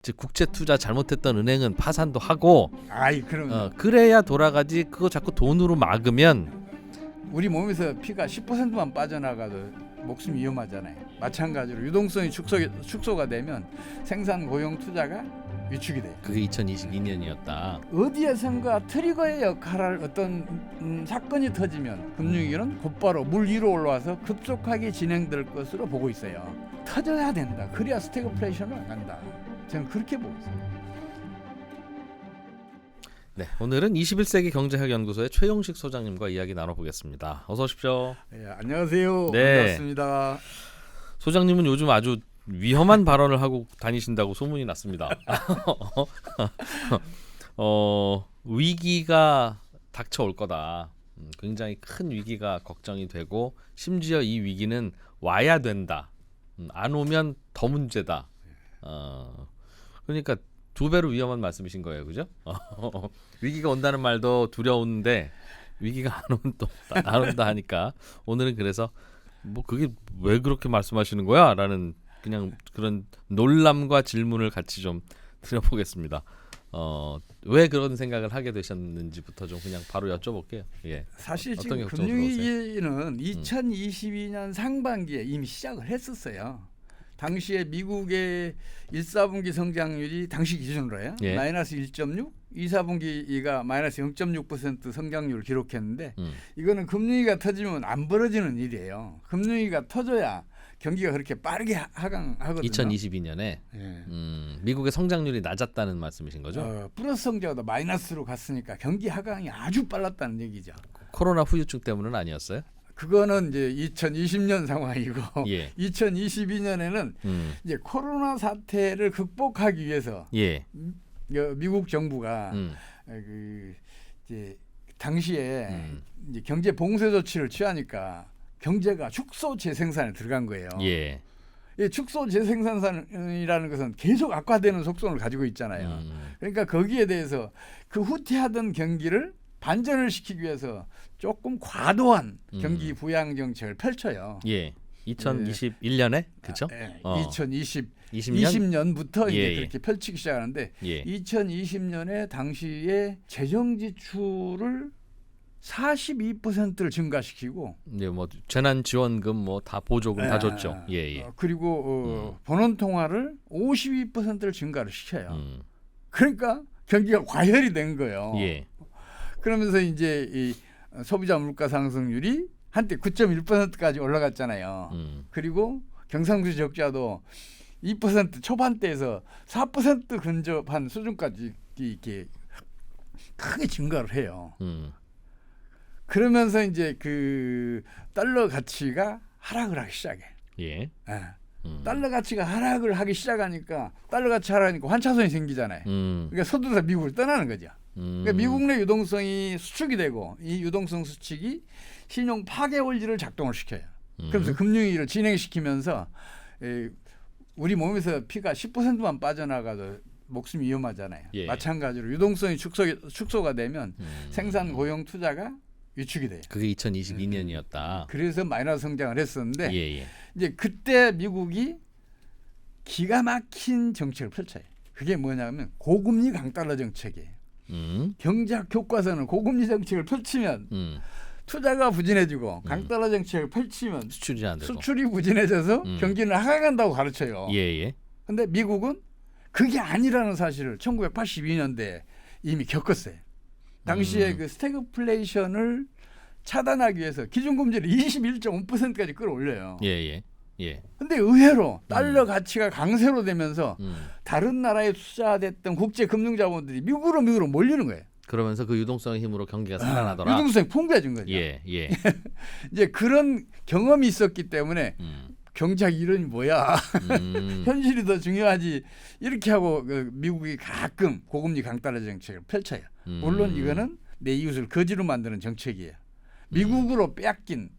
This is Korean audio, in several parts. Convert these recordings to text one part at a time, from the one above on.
즉 국채 투자 잘못했던 은행은 파산도 하고 아이 그럼 그래야 돌아가지. 그거 자꾸 돈으로 막으면 우리 몸에서 피가 10%만 빠져나가도 목숨이 위험하잖아요. 마찬가지로 유동성이 축소가 되면 생산 고용 투자가 위축이 돼요. 그게 2022년이었다. 어디에선가 트리거의 역할을 할 어떤 사건이 터지면 금융위기는 곧바로 물 위로 올라와서 급속하게 진행될 것으로 보고 있어요. 터져야 된다. 그래야 스태그플레이션을 안 간다. 저는 그렇게 보고 있어요. 네, 오늘은 21세기 경제학연구소의 최용식 소장님과 이야기 나눠보겠습니다. 어서 오십시오. 네, 안녕하세요. 네. 반갑습니다. 소장님은 요즘 아주 위험한 발언을 하고 다니신다고 소문이 났습니다. 위기가 닥쳐올 거다. 굉장히 큰 위기가 걱정이 되고 심지어 이 위기는 와야 된다. 안 오면 더 문제다. 그러니까 두 배로 위험한 말씀이신 거예요, 그죠? 위기가 온다는 말도 두려운데 위기가 안 오면 또 안 온다 하니까 오늘은 그래서 뭐 그게 왜 그렇게 말씀하시는 거야? 라는 그냥 그런 놀람과 질문을 같이 좀 드려보겠습니다. 왜 그런 생각을 하게 되셨는지부터 좀 그냥 바로 여쭤볼게요. 예. 사실 어떤 지금 게 걱정스러우세요? 금융위기는 2022년 상반기에 이미 시작을 했었어요. 당시에 미국의 1사분기 성장률이 당시 기준으로요. 예. 마이너스 1.6, 2사분기가 마이너스 0.6% 성장률을 기록했는데 이거는 금융위기가 터지면 안 벌어지는 일이에요. 금융위기가 터져야 경기가 그렇게 빠르게 하강하거든요. 2022년에 예. 미국의 성장률이 낮았다는 말씀이신 거죠? 플러스 성장보다 마이너스로 갔으니까 경기 하강이 아주 빨랐다는 얘기죠. 코로나 후유증 때문은 아니었어요? 그거는 이제 2020년 상황이고 예. 2022년에는 이제 코로나 사태를 극복하기 위해서 예. 미국 정부가 그 이제 당시에 이제 경제 봉쇄 조치를 취하니까 경제가 축소 재생산에 들어간 거예요. 예. 이 축소 재생산이라는 것은 계속 악화되는 속성을 가지고 있잖아요. 그러니까 거기에 대해서 그 후퇴하던 경기를 반전을 시키기 위해서 조금 과도한 경기 부양 정책을 펼쳐요. 예. 2021년에 그렇죠? 2020년부터 이제 그렇게 펼치기 시작하는데 예. 2020년에 당시에 재정 지출을 42%를 증가시키고 네, 뭐 재난 지원금 뭐 다 보조금 다 줬죠. 예, 예. 그리고 본원 통화를 52%를 증가를 시켜요. 그러니까 경기가 과열이 된 거예요. 예. 그러면서 이제 이 소비자 물가 상승률이 한때 9.1%까지 올라갔잖아요. 그리고 경상수 적자도 2% 초반대에서 4% 근접한 수준까지 이렇게 크게 증가를 해요. 그러면서 이제 그 달러 가치가 하락을 하기 시작해. 예. 달러 가치가 하락을 하기 시작하니까 달러 가치 하락하니까 환차손이 생기잖아요. 그러니까 서둘러서 미국을 떠나는 거죠. 그러니까 미국 내 유동성이 수축이 되고 이 유동성 수축이 신용 파괴 원리를 작동을 시켜요. 그러면서 금융위기를 진행시키면서 우리 몸에서 피가 10%만 빠져나가도 목숨이 위험하잖아요. 예. 마찬가지로 유동성이 축소가 되면 생산 고용 투자가 위축이 돼요. 그게 2022년이었다. 그래서 마이너스 성장을 했었는데 예, 예. 이제 그때 미국이 기가 막힌 정책을 펼쳐요. 그게 뭐냐면 고금리 강달러 정책이에요. 경제학 교과서는 고금리 정책을 펼치면 투자가 부진해지고 강달러 정책을 펼치면 수출이 안 되고 수출이 부진해져서 경기는 하강한다고 가르쳐요. 예, 예. 근데 미국은 그게 아니라는 사실을 1982년대에 이미 겪었어요. 당시에 그 스태그플레이션을 차단하기 위해서 기준금리를 21.5%까지 끌어올려요. 예, 예. 예. 근데 의외로 달러 가치가 강세로 되면서 다른 나라에 투자됐던 국제 금융 자본들이 미국으로 몰리는 거예요. 그러면서 그 유동성의 힘으로 경기가 살아나더라. 유동성이 풍부해진 거죠. 예, 예. 이제 그런 경험이 있었기 때문에 경제학 이론이 뭐야? 현실이 더 중요하지. 이렇게 하고 미국이 가끔 고금리 강달러 정책을 펼쳐요. 물론 이거는 내 이웃을 거지로 만드는 정책이에요. 미국으로 빼앗긴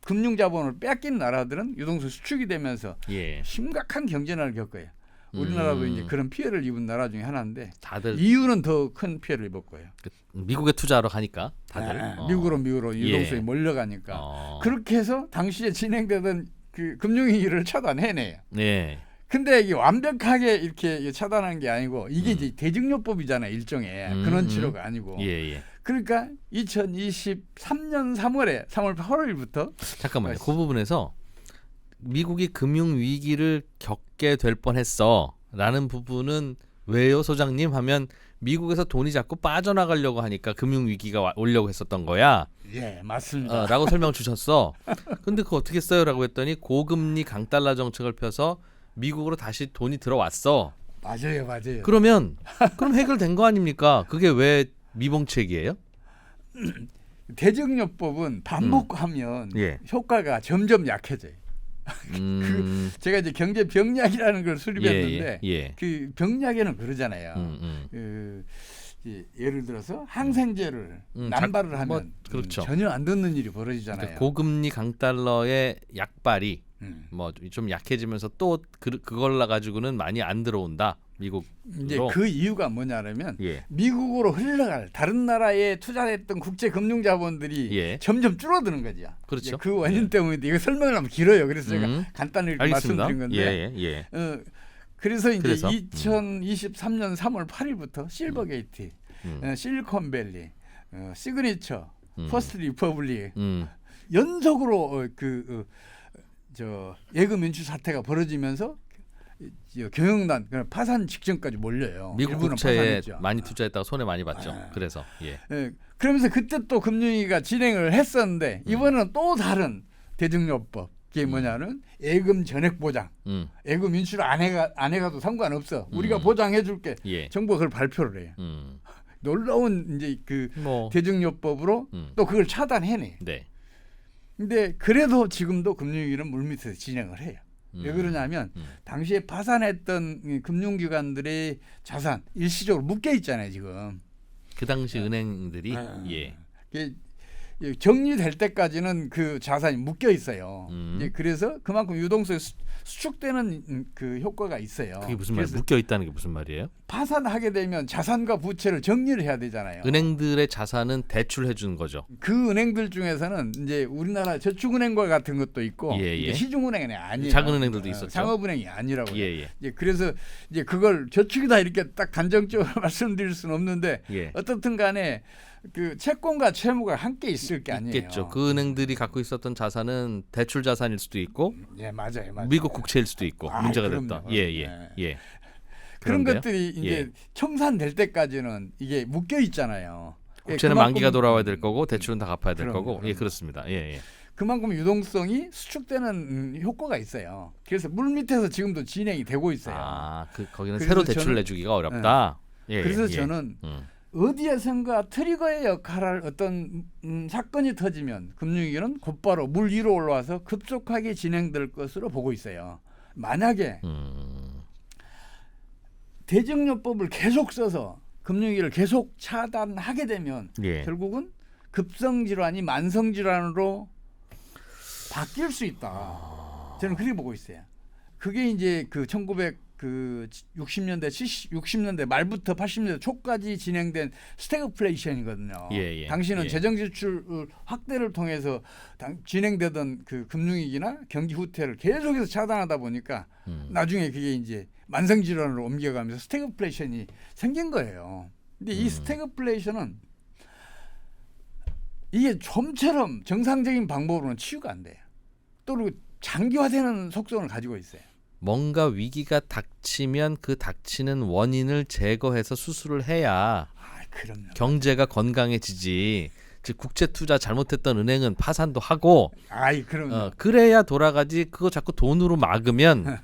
금융자본을 빼앗긴 나라들은 유동성 수축이 되면서 심각한 경제난을 겪어요. 우리나라도 이제 그런 피해를 입은 나라 중에 하나인데 다들 이유는 더 큰 피해를 입을 거예요. 미국에 투자하러 가니까 다들 미국으로 유동성이 몰려가니까 그렇게 해서 당시에 진행되던 그 금융위기를 차단해내요. 네. 근데 이게 완벽하게 이렇게 차단한 게 아니고 이게 이제 대증요법이잖아요. 일종의 근원 치료가 아니고. 예. 그러니까 2023년 3월 8일부터 잠깐만요. 그 부분에서 미국이 금융 위기를 겪게 될 뻔했어라는 부분은 왜요, 소장님? 하면 미국에서 돈이 자꾸 빠져나가려고 하니까 금융 위기가 오려고 했었던 거야. 예, 맞습니다. 라고 설명 주셨어. 근데 그거 어떻게 써요라고 했더니 고금리 강달러 정책을 펴서 미국으로 다시 돈이 들어왔어. 맞아요. 그럼 해결된 거 아닙니까? 그게 왜 미봉책이에요? 대증요법은 반복하면 예. 효과가 점점 약해져요. 제가 이제 경제 병약이라는 걸 수립했는데 예. 그 병약에는 그러잖아요. 예를 들어서 항생제를 남발을 하면 그렇죠. 전혀 안 듣는 일이 벌어지잖아요. 그러니까 고금리 강달러의 약발이 뭐 좀 약해지면서 또 그걸로 가지고는 많이 안 들어온다. 미국으로. 이제 그 이유가 뭐냐면 예. 미국으로 흘러갈 다른 나라에 투자했던 국제 금융 자본들이 예. 점점 줄어드는 거죠. 그렇죠. 그 원인 때문인데 이거 설명을 하면 길어요. 그래서 제가 간단히 이렇게 알겠습니다. 말씀드린 건데. 예. 그래서 이제 그래서? 2023년 3월 8일부터 실버게이트, 실리콘밸리, 시그니처, 퍼스트 리퍼블릭 연속으로 예금 인출 사태가 벌어지면서 경영난 파산 직전까지 몰려요. 미국 일부는 국채에 파산했죠. 많이 투자했다가 손해 많이 봤죠. 그래서 그러면서 그때 또 금융위기가 진행을 했었는데 이번에는 또 다른 대증요법. 그게 뭐냐면 예금 전액 보장. 예금 인출 안 해가도 상관없어. 우리가 보장해줄게. 예. 정부가 그걸 발표를 해요. 놀라운 이제 대증요법으로 또 그걸 차단해내. 네. 근데 그래도 지금도 금융위기는 물밑에서 진행을 해요. 왜 그러냐면 당시에 파산했던 금융기관들의 자산 일시적으로 묶여 있잖아요 지금. 그 당시 은행들이 정리될 때까지는 그 자산이 묶여 있어요. 이제 그래서 그만큼 유동성이 수축되는 그 효과가 있어요. 그게 무슨 말? 묶여 있다는 게 무슨 말이에요? 파산하게 되면 자산과 부채를 정리를 해야 되잖아요. 은행들의 자산은 대출해 주는 거죠. 그 은행들 중에서는 이제 우리나라 저축은행과 같은 것도 있고 이게 시중은행이 아니에요. 작은 은행들도 있었죠. 상업은행이 아니라고요. 예. 이제 그래서 이제 그걸 저축이다 이렇게 딱 단정적으로 말씀드릴 수는 없는데 어떻든 간에 그 채권과 채무가 함께 있을 게 아니에요. 있겠죠. 그 은행들이 갖고 있었던 자산은 대출 자산일 수도 있고, 예 맞아요. 미국 국채일 수도 있고 문제가 됐다. 예. 그런 그런데요? 것들이 이제 청산될 때까지는 이게 묶여 있잖아요. 국채는 만기가 돌아와야 될 거고 대출은 다 갚아야 될 그럼요, 거고. 그럼요. 예, 그렇습니다. 예. 그만큼 유동성이 수축되는 효과가 있어요. 그래서 물밑에서 지금도 진행이 되고 있어요. 거기는 그래서 새로 대출을 내주기가 어렵다. 그래서 저는 어디에선가 트리거의 역할을 할 어떤 사건이 터지면 금융위기는 곧바로 물 위로 올라와서 급속하게 진행될 것으로 보고 있어요. 만약에 대증요법을 계속 써서 금융위기를 계속 차단하게 되면 결국은 급성질환이 만성질환으로 바뀔 수 있다. 저는 그렇게 보고 있어요. 그게 이제 그 1960년대 60년대 말부터 80년대 초까지 진행된 스태그플레이션이거든요. 당시는 재정 지출 확대를 통해서 진행되던 그 금융위기나 경기 후퇴를 계속해서 차단하다 보니까 나중에 그게 이제 만성 질환으로 옮겨가면서 스태그플레이션이 생긴 거예요. 근데 이 스태그플레이션은 이게 좀처럼 정상적인 방법으로는 치유가 안 돼요. 또 그리고 장기화되는 속성을 가지고 있어요. 뭔가 위기가 닥치면 그 닥치는 원인을 제거해서 수술을 해야 그럼요. 경제가 건강해지지. 즉 국채 투자 잘못했던 은행은 파산도 하고. 그럼요. 그래야 돌아가지. 그거 자꾸 돈으로 막으면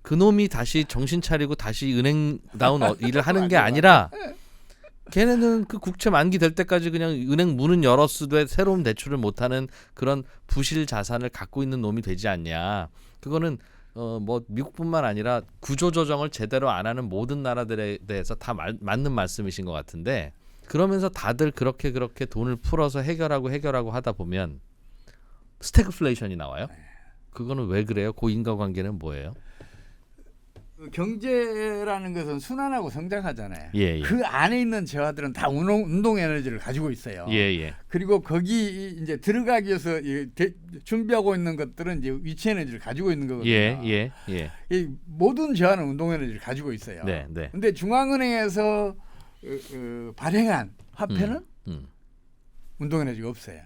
그놈이 다시 정신 차리고 다시 은행다운 일을 하는 게 아니라 걔네는 그 국채 만기 될 때까지 그냥 은행 문은 열었으되 새로운 대출을 못하는 그런 부실 자산을 갖고 있는 놈이 되지 않냐. 그거는 뭐 미국뿐만 아니라 구조조정을 제대로 안 하는 모든 나라들에 대해서 다 맞는 말씀이신 것 같은데, 그러면서 다들 그렇게 돈을 풀어서 해결하고 하다 보면 스태그플레이션이 나와요. 그거는 왜 그래요? 그 인과관계는 뭐예요? 경제라는 것은 순환하고 성장하잖아요. 예, 예. 그 안에 있는 재화들은 다 운동 에너지를 가지고 있어요. 예, 예. 그리고 거기 이제 들어가기 위해서 준비하고 있는 것들은 이제 위치 에너지를 가지고 있는 거거든요. 예, 예, 예. 이 모든 재화는 운동 에너지를 가지고 있어요. 네, 네. 근데 중앙은행에서 발행한 화폐는 운동 에너지가 없어요.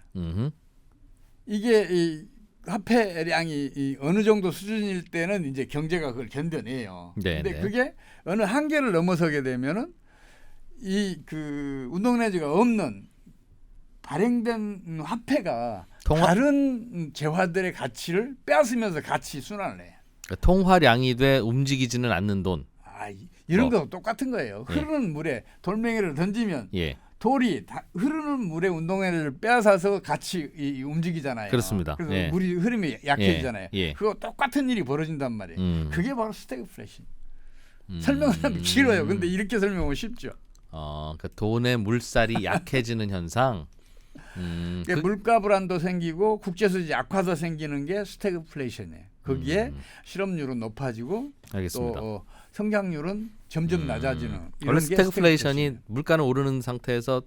이게 이 화폐량이 어느 정도 수준일 때는 이제 경제가 그걸 견뎌내요. 네, 근데 네. 그게 어느 한계를 넘어서게 되면은 이 그 운동 에너지가 없는 발행된 화폐가 다른 재화들의 가치를 빼앗으면서 같이 순환을 해요. 그러니까 통화량이 돼 움직이지는 않는 돈. 이런 거 똑같은 거예요. 예. 흐르는 물에 돌멩이를 던지면 예. 돌이 흐르는 물의 운동에너지를 빼앗아서 같이 움직이잖아요. 그렇습니다. 그래서 예. 물이 흐름이 약해지잖아요. 예. 그거 똑같은 일이 벌어진단 말이에요. 그게 바로 스태그플레이션. 설명을 하면 길어요. 근데 이렇게 설명하면 쉽죠. 그러니까 돈의 물살이 약해지는 현상. 그러니까 물가 불안도 생기고 국제수지 악화도 생기는 게 스태그플레이션이에요. 거기에 실업률은 높아지고 알겠습니다. 또 성장률은 점점 낮아지는. 원래 스태그플레이션이 물가는 오르는 상태에서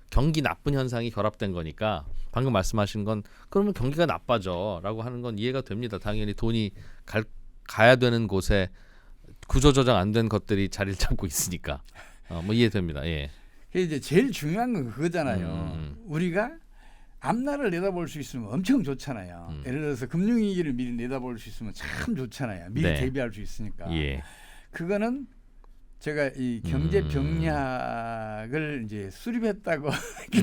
경기 나쁜 현상이 결합된 거니까 방금 말씀하신 건 그러면 경기가 나빠져라고 하는 건 이해가 됩니다. 당연히 돈이 가야 되는 곳에 구조조정 안 된 것들이 자리를 잡고 있으니까 뭐 이해됩니다. 예. 이제 제일 중요한 건 그거잖아요. 우리가 앞날을 내다볼 수 있으면 엄청 좋잖아요. 예를 들어서 금융위기를 미리 내다볼 수 있으면 참 좋잖아요. 미리 네. 대비할 수 있으니까. 예. 그거는 제가 이 경제 병략을 이제 수립했다고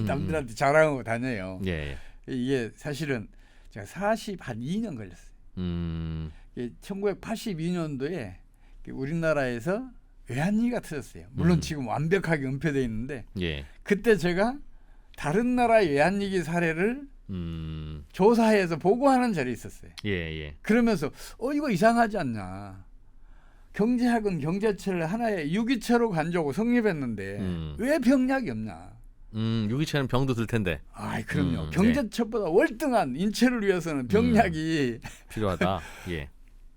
남들한테 자랑하고 다녀요. 예. 이게 사실은 제가 42년 걸렸어요. 1982년도에 우리나라에서 외환위기가 터졌어요. 물론 지금 완벽하게 은폐되어 있는데 예. 그때 제가 다른 나라의 외환위기 사례를 조사해서 보고하는 자리에 있었어요. 예. 그러면서 이거 이상하지 않냐. 경제학은 경제체를 하나의 유기체로 간주하고 성립했는데 왜 병약이 없냐. 유기체는 병도 들 텐데. 그럼요. 경제체보다 월등한 인체를 위해서는 병약이 필요하다. 예.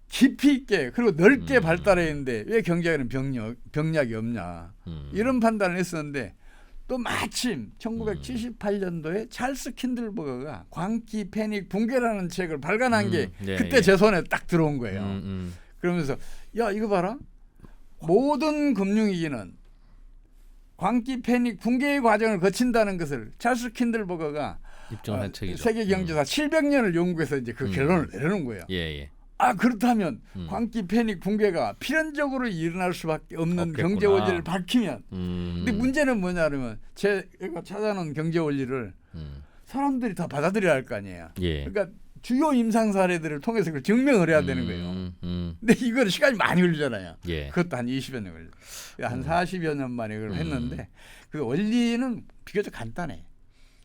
깊이 있게 그리고 넓게 발달해 있는데 왜 경제에는 병약이 없냐. 이런 판단을 했었는데 또 마침 1978년도에 찰스 킨들버거가 광기 패닉 붕괴라는 책을 발간한 게 그때 제 손에 딱 들어온 거예요. 그러면서 야 이거 봐라. 모든 금융위기는 광기 패닉 붕괴의 과정을 거친다는 것을 찰스 킨들버거가 입증한 책이죠. 세계 경제사 700년을 연구해서 이제 그 결론을 내려놓은 거예요. 예. 그렇다면 광기 패닉 붕괴가 필연적으로 일어날 수밖에 없는 없겠구나. 경제 원리를 밝히면 근데 문제는 뭐냐면 제가 찾아놓은 경제 원리를 사람들이 다 받아들여야 할 거 아니에요. 예. 그러니까 주요 임상 사례들을 통해서 그걸 증명을 해야 되는 거예요. 근데 이거는 시간이 많이 걸리잖아요. 예. 그것도 한 20여 년 걸려요. 한 40여 년 만에 그걸 했는데 그 원리는 비교적 간단해요.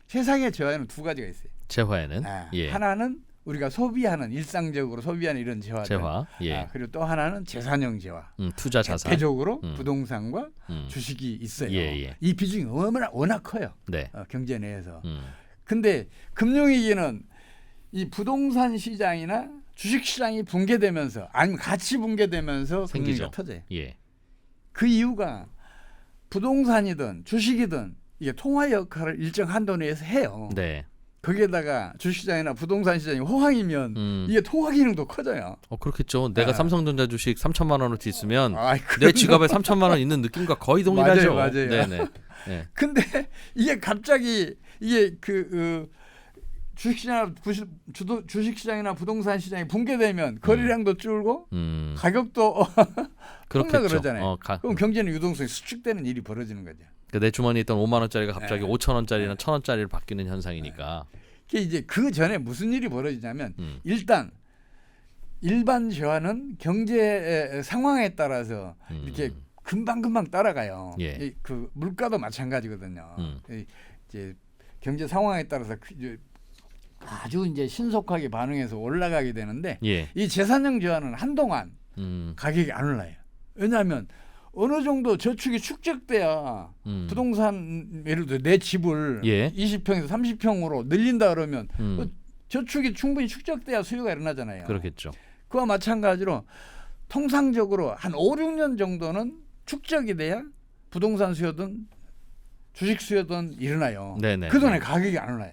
세상의 재화에는 두 가지가 있어요. 재화에는 하나는 우리가 소비하는 일상적으로 소비하는 이런 재화들. 재화. 예. 그리고 또 하나는 재산형 재화. 투자 자산. 대표적으로 부동산과 주식이 있어요. 예. 이 비중이 워낙 커요. 네. 경제 내에서. 근데 금융위기는 이 부동산 시장이나 주식 시장이 붕괴되면서 아니면 같이 붕괴되면서 금융위기가 터져요. 예. 그 이유가 부동산이든 주식이든 이게 통화 역할을 일정 한도 내에서 해요. 네. 거기에다가 주식시장이나 부동산 시장이 호황이면 이게 통화 기능도 커져요. 그렇겠죠. 내가 삼성전자 주식 3천만 원어치 있으면 내 그럼요. 지갑에 3천만 원 있는 느낌과 거의 동일하죠. 맞아요. 네네. 네. 근데 이게 갑자기 이게 주식시장이나 부동산 시장이 붕괴되면 거래량도 줄고 가격도 그렇겠죠. 그러잖아요. 그럼 경제는 유동성이 수축되는 일이 벌어지는 거죠. 내 주머니에 있던 5만 원짜리가 갑자기 5천 원짜리나 1천 원짜리를 바뀌는 현상이니까. 이제 그 전에 무슨 일이 벌어지냐면 일단 일반 재화는 경제 상황에 따라서 이렇게 금방 따라가요. 예. 그 물가도 마찬가지거든요. 이제 경제 상황에 따라서 아주 이제 신속하게 반응해서 올라가게 되는데 이 재산형 재화는 한동안 가격이 안 올라요. 왜냐하면 어느 정도 저축이 축적돼야 부동산 예를 들어 내 집을 20평에서 30평으로 늘린다 그러면 저축이 충분히 축적돼야 수요가 일어나잖아요. 그렇겠죠. 그와 마찬가지로 통상적으로 한 5, 6년 정도는 축적이 돼야 부동산 수요든 주식 수요든 일어나요. 네네. 그동안에 가격이 안 올라요.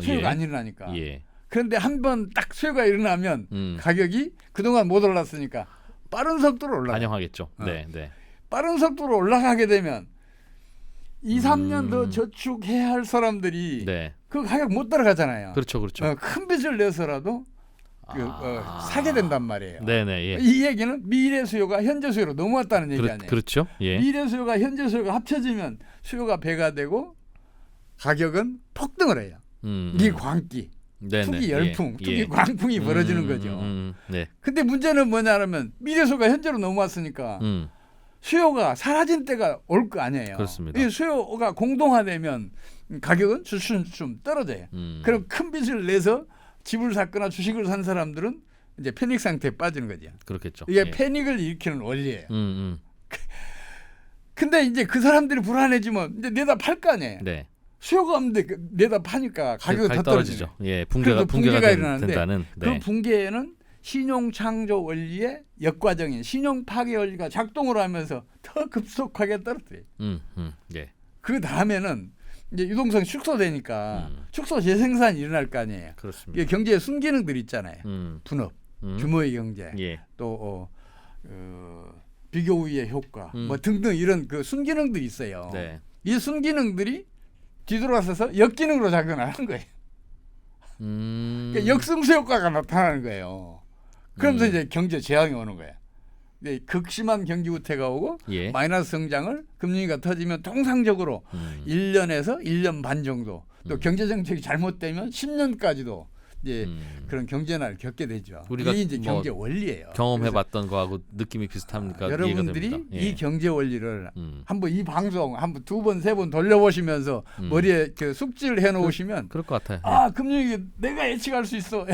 수요가 예. 안 일어나니까. 예. 그런데 한 번 딱 수요가 일어나면 가격이 그동안 못 올랐으니까 빠른 속도로 올라가요. 반영하겠죠. 네, 네. 빠른 속도로 올라가게 되면 2, 3년 더 저축해야 할 사람들이 네. 그 가격 못 따라가잖아요. 그렇죠, 그렇죠. 큰 빚을 내서라도 사게 된단 말이에요. 네네. 예. 이 얘기는 미래 수요가 현재 수요로 넘어왔다는 얘기 아니에요. 그렇죠. 예. 미래 수요가 현재 수요가 합쳐지면 수요가 배가 되고 가격은 폭등을 해요. 이게 광기, 네네. 투기 열풍, 예. 투기 예. 광풍이 벌어지는 거죠. 네. 근데 문제는 뭐냐면 미래 수요가 현재로 넘어왔으니까 수요가 사라진 때가 올 거 아니에요. 그렇습니다. 이 수요가 공동화되면 가격은 좀 떨어져요. 그럼 큰 빚을 내서 집을 샀거나 주식을 산 사람들은 이제 패닉 상태에 빠지는 거죠. 그렇겠죠. 이게 예. 패닉을 일으키는 원리예요. 근데 이제 그 사람들이 불안해지면 이제 내다 팔 거 아니에요. 네. 수요가 없는데 내다 파니까 가격이 더 떨어지죠. 예, 그래서 붕괴가 일어나는데 된다는. 네. 그 붕괴에는 신용 창조 원리의 역과정인 신용 파괴 원리가 작동을 하면서 더 급속하게 떨어져요. 예. 그 다음에는 이제 유동성이 축소되니까 축소 재생산이 일어날 거 아니에요. 그렇습니다. 이게 경제의 순기능들 있잖아요. 분업, 규모의 경제, 예. 또 비교 우위의 효과, 뭐 등등 이런 그 순기능들이 있어요. 네. 이 순기능들이 뒤돌아서서 역기능으로 작용하는 거예요. 그러니까 역승수 효과가 나타나는 거예요. 그러면서 이제 경제 재앙이 오는 거예요. 네, 극심한 경기 후퇴가 오고 예. 마이너스 성장을 금융위기가 터지면 통상적으로 1년에서 1년 반 정도 또 경제 정책이 잘못되면 10년까지도 이제 그런 경제난을 겪게 되죠. 우리가 이게 이제 뭐 경제 원리예요. 경험해봤던 거하고 느낌이 비슷합니까? 여러분들이 이해가 됩니다. 예. 이 경제 원리를 한번 이 방송 한번 2번, 3번 돌려보시면서 머리에 그 숙지를 해놓으시면 그럴 것 같아요. 아 금융위기 내가 예측할 수 있어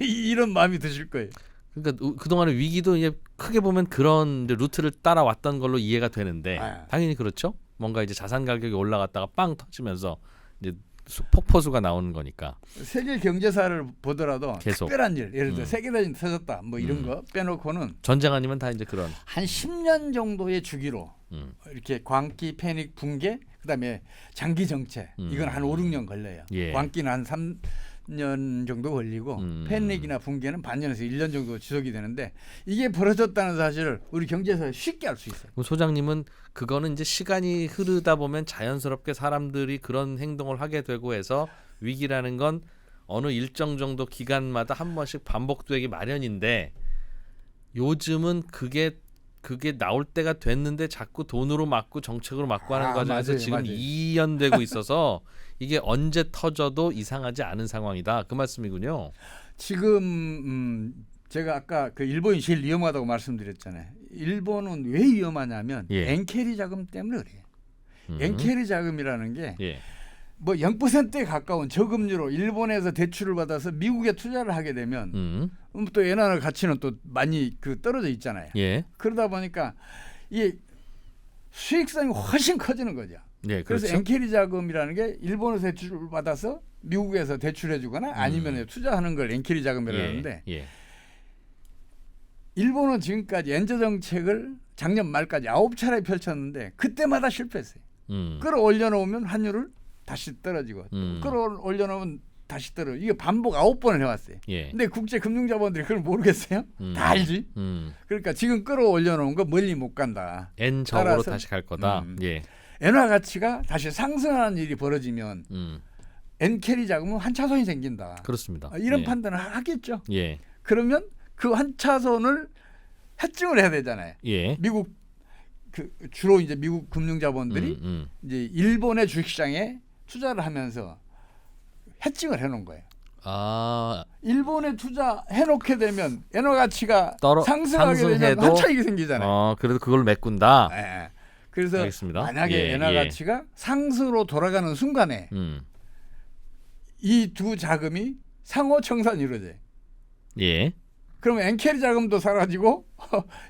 이런 마음이 드실 거예요. 그러니까 그동안의 위기도 이제 크게 보면 그런 이제 루트를 따라왔던 걸로 이해가 되는데 당연히 그렇죠. 뭔가 이제 자산 가격이 올라갔다가 빵 터지면서 이제 폭포수가 나오는 거니까. 세계 경제사를 보더라도 계속. 특별한 일, 예를 들어 세계대전이 터졌다, 뭐 이런 거 빼놓고는 전쟁 아니면 다 이제 그런. 한 10년 정도의 주기로 이렇게 광기, 패닉, 붕괴, 그다음에 장기 정체, 이건 한 5, 6년 걸려요. 예. 광기는 한 3년 정도 걸리고 패닉이나 붕괴는 반년에서 1년 정도 지속이 되는데 이게 벌어졌다는 사실을 우리 경제에서 쉽게 알 수 있어요. 그럼 소장님은 그거는 이제 시간이 흐르다 보면 자연스럽게 사람들이 그런 행동을 하게 되고 해서 위기라는 건 어느 일정 정도 기간마다 한 번씩 반복되기 마련인데 요즘은 그게 나올 때가 됐는데 자꾸 돈으로 막고 정책으로 막고 하는 과정에서 맞아요, 지금 맞아요. 이연되고 있어서 이게 언제 터져도 이상하지 않은 상황이다. 그 말씀이군요. 지금 제가 아까 그 일본이 제일 위험하다고 말씀드렸잖아요. 일본은 왜 위험하냐면 예. 엔캐리 자금 때문에 그래요. 엔캐리 자금이라는 게 예. 뭐 0%에 가까운 저금리로 일본에서 대출을 받아서 미국에 투자를 하게 되면 또 엔화의 가치는 또 많이 그 떨어져 있잖아요. 예. 그러다 보니까 이게 수익성이 훨씬 커지는 거죠. 예. 그래서 그렇죠. 엔캐리 자금이라는 게 일본에서 대출을 받아서 미국에서 대출해주거나 아니면 투자하는 걸 엔캐리 자금이라고 하는데 예. 일본은 지금까지 엔저 정책을 작년 말까지 9차례 펼쳤는데 그때마다 실패했어요. 끌어올려 놓으면 환율을 다시 떨어지고 또 끌어올려 놓으면 다시 떨어지고 이게 반복 9번을 해왔어요. 예. 근데 국제 금융자본들이 그걸 모르겠어요? 다 알지? 그러니까 지금 끌어올려 놓은 거 멀리 못 간다. N적으로 따라서, 다시 갈 거다. 예. 엔화 가치가 다시 상승하는 일이 벌어지면 엔캐리 자금은 한 차선이 생긴다. 그렇습니다. 이런 예. 판단을 하겠죠. 예. 그러면 그 한 차선을 해증을 해야 되잖아요. 예. 미국 그 주로 이제 미국 금융자본들이 이제 일본의 주식시장에 투자를 하면서 해증을 해놓은 거예요. 아, 일본에 투자해 놓게 되면 엔화 가치가 상승하게 되면 상승해도 환차익이 생기잖아요. 그래도 그걸 메꾼다. 예. 그래서 알겠습니다. 만약에 예, 엔화 예. 가치가 상승으로 돌아가는 순간에 이 두 자금이 상호 청산이 이루어져요. 예. 그러면 엔캐리 자금도 사라지고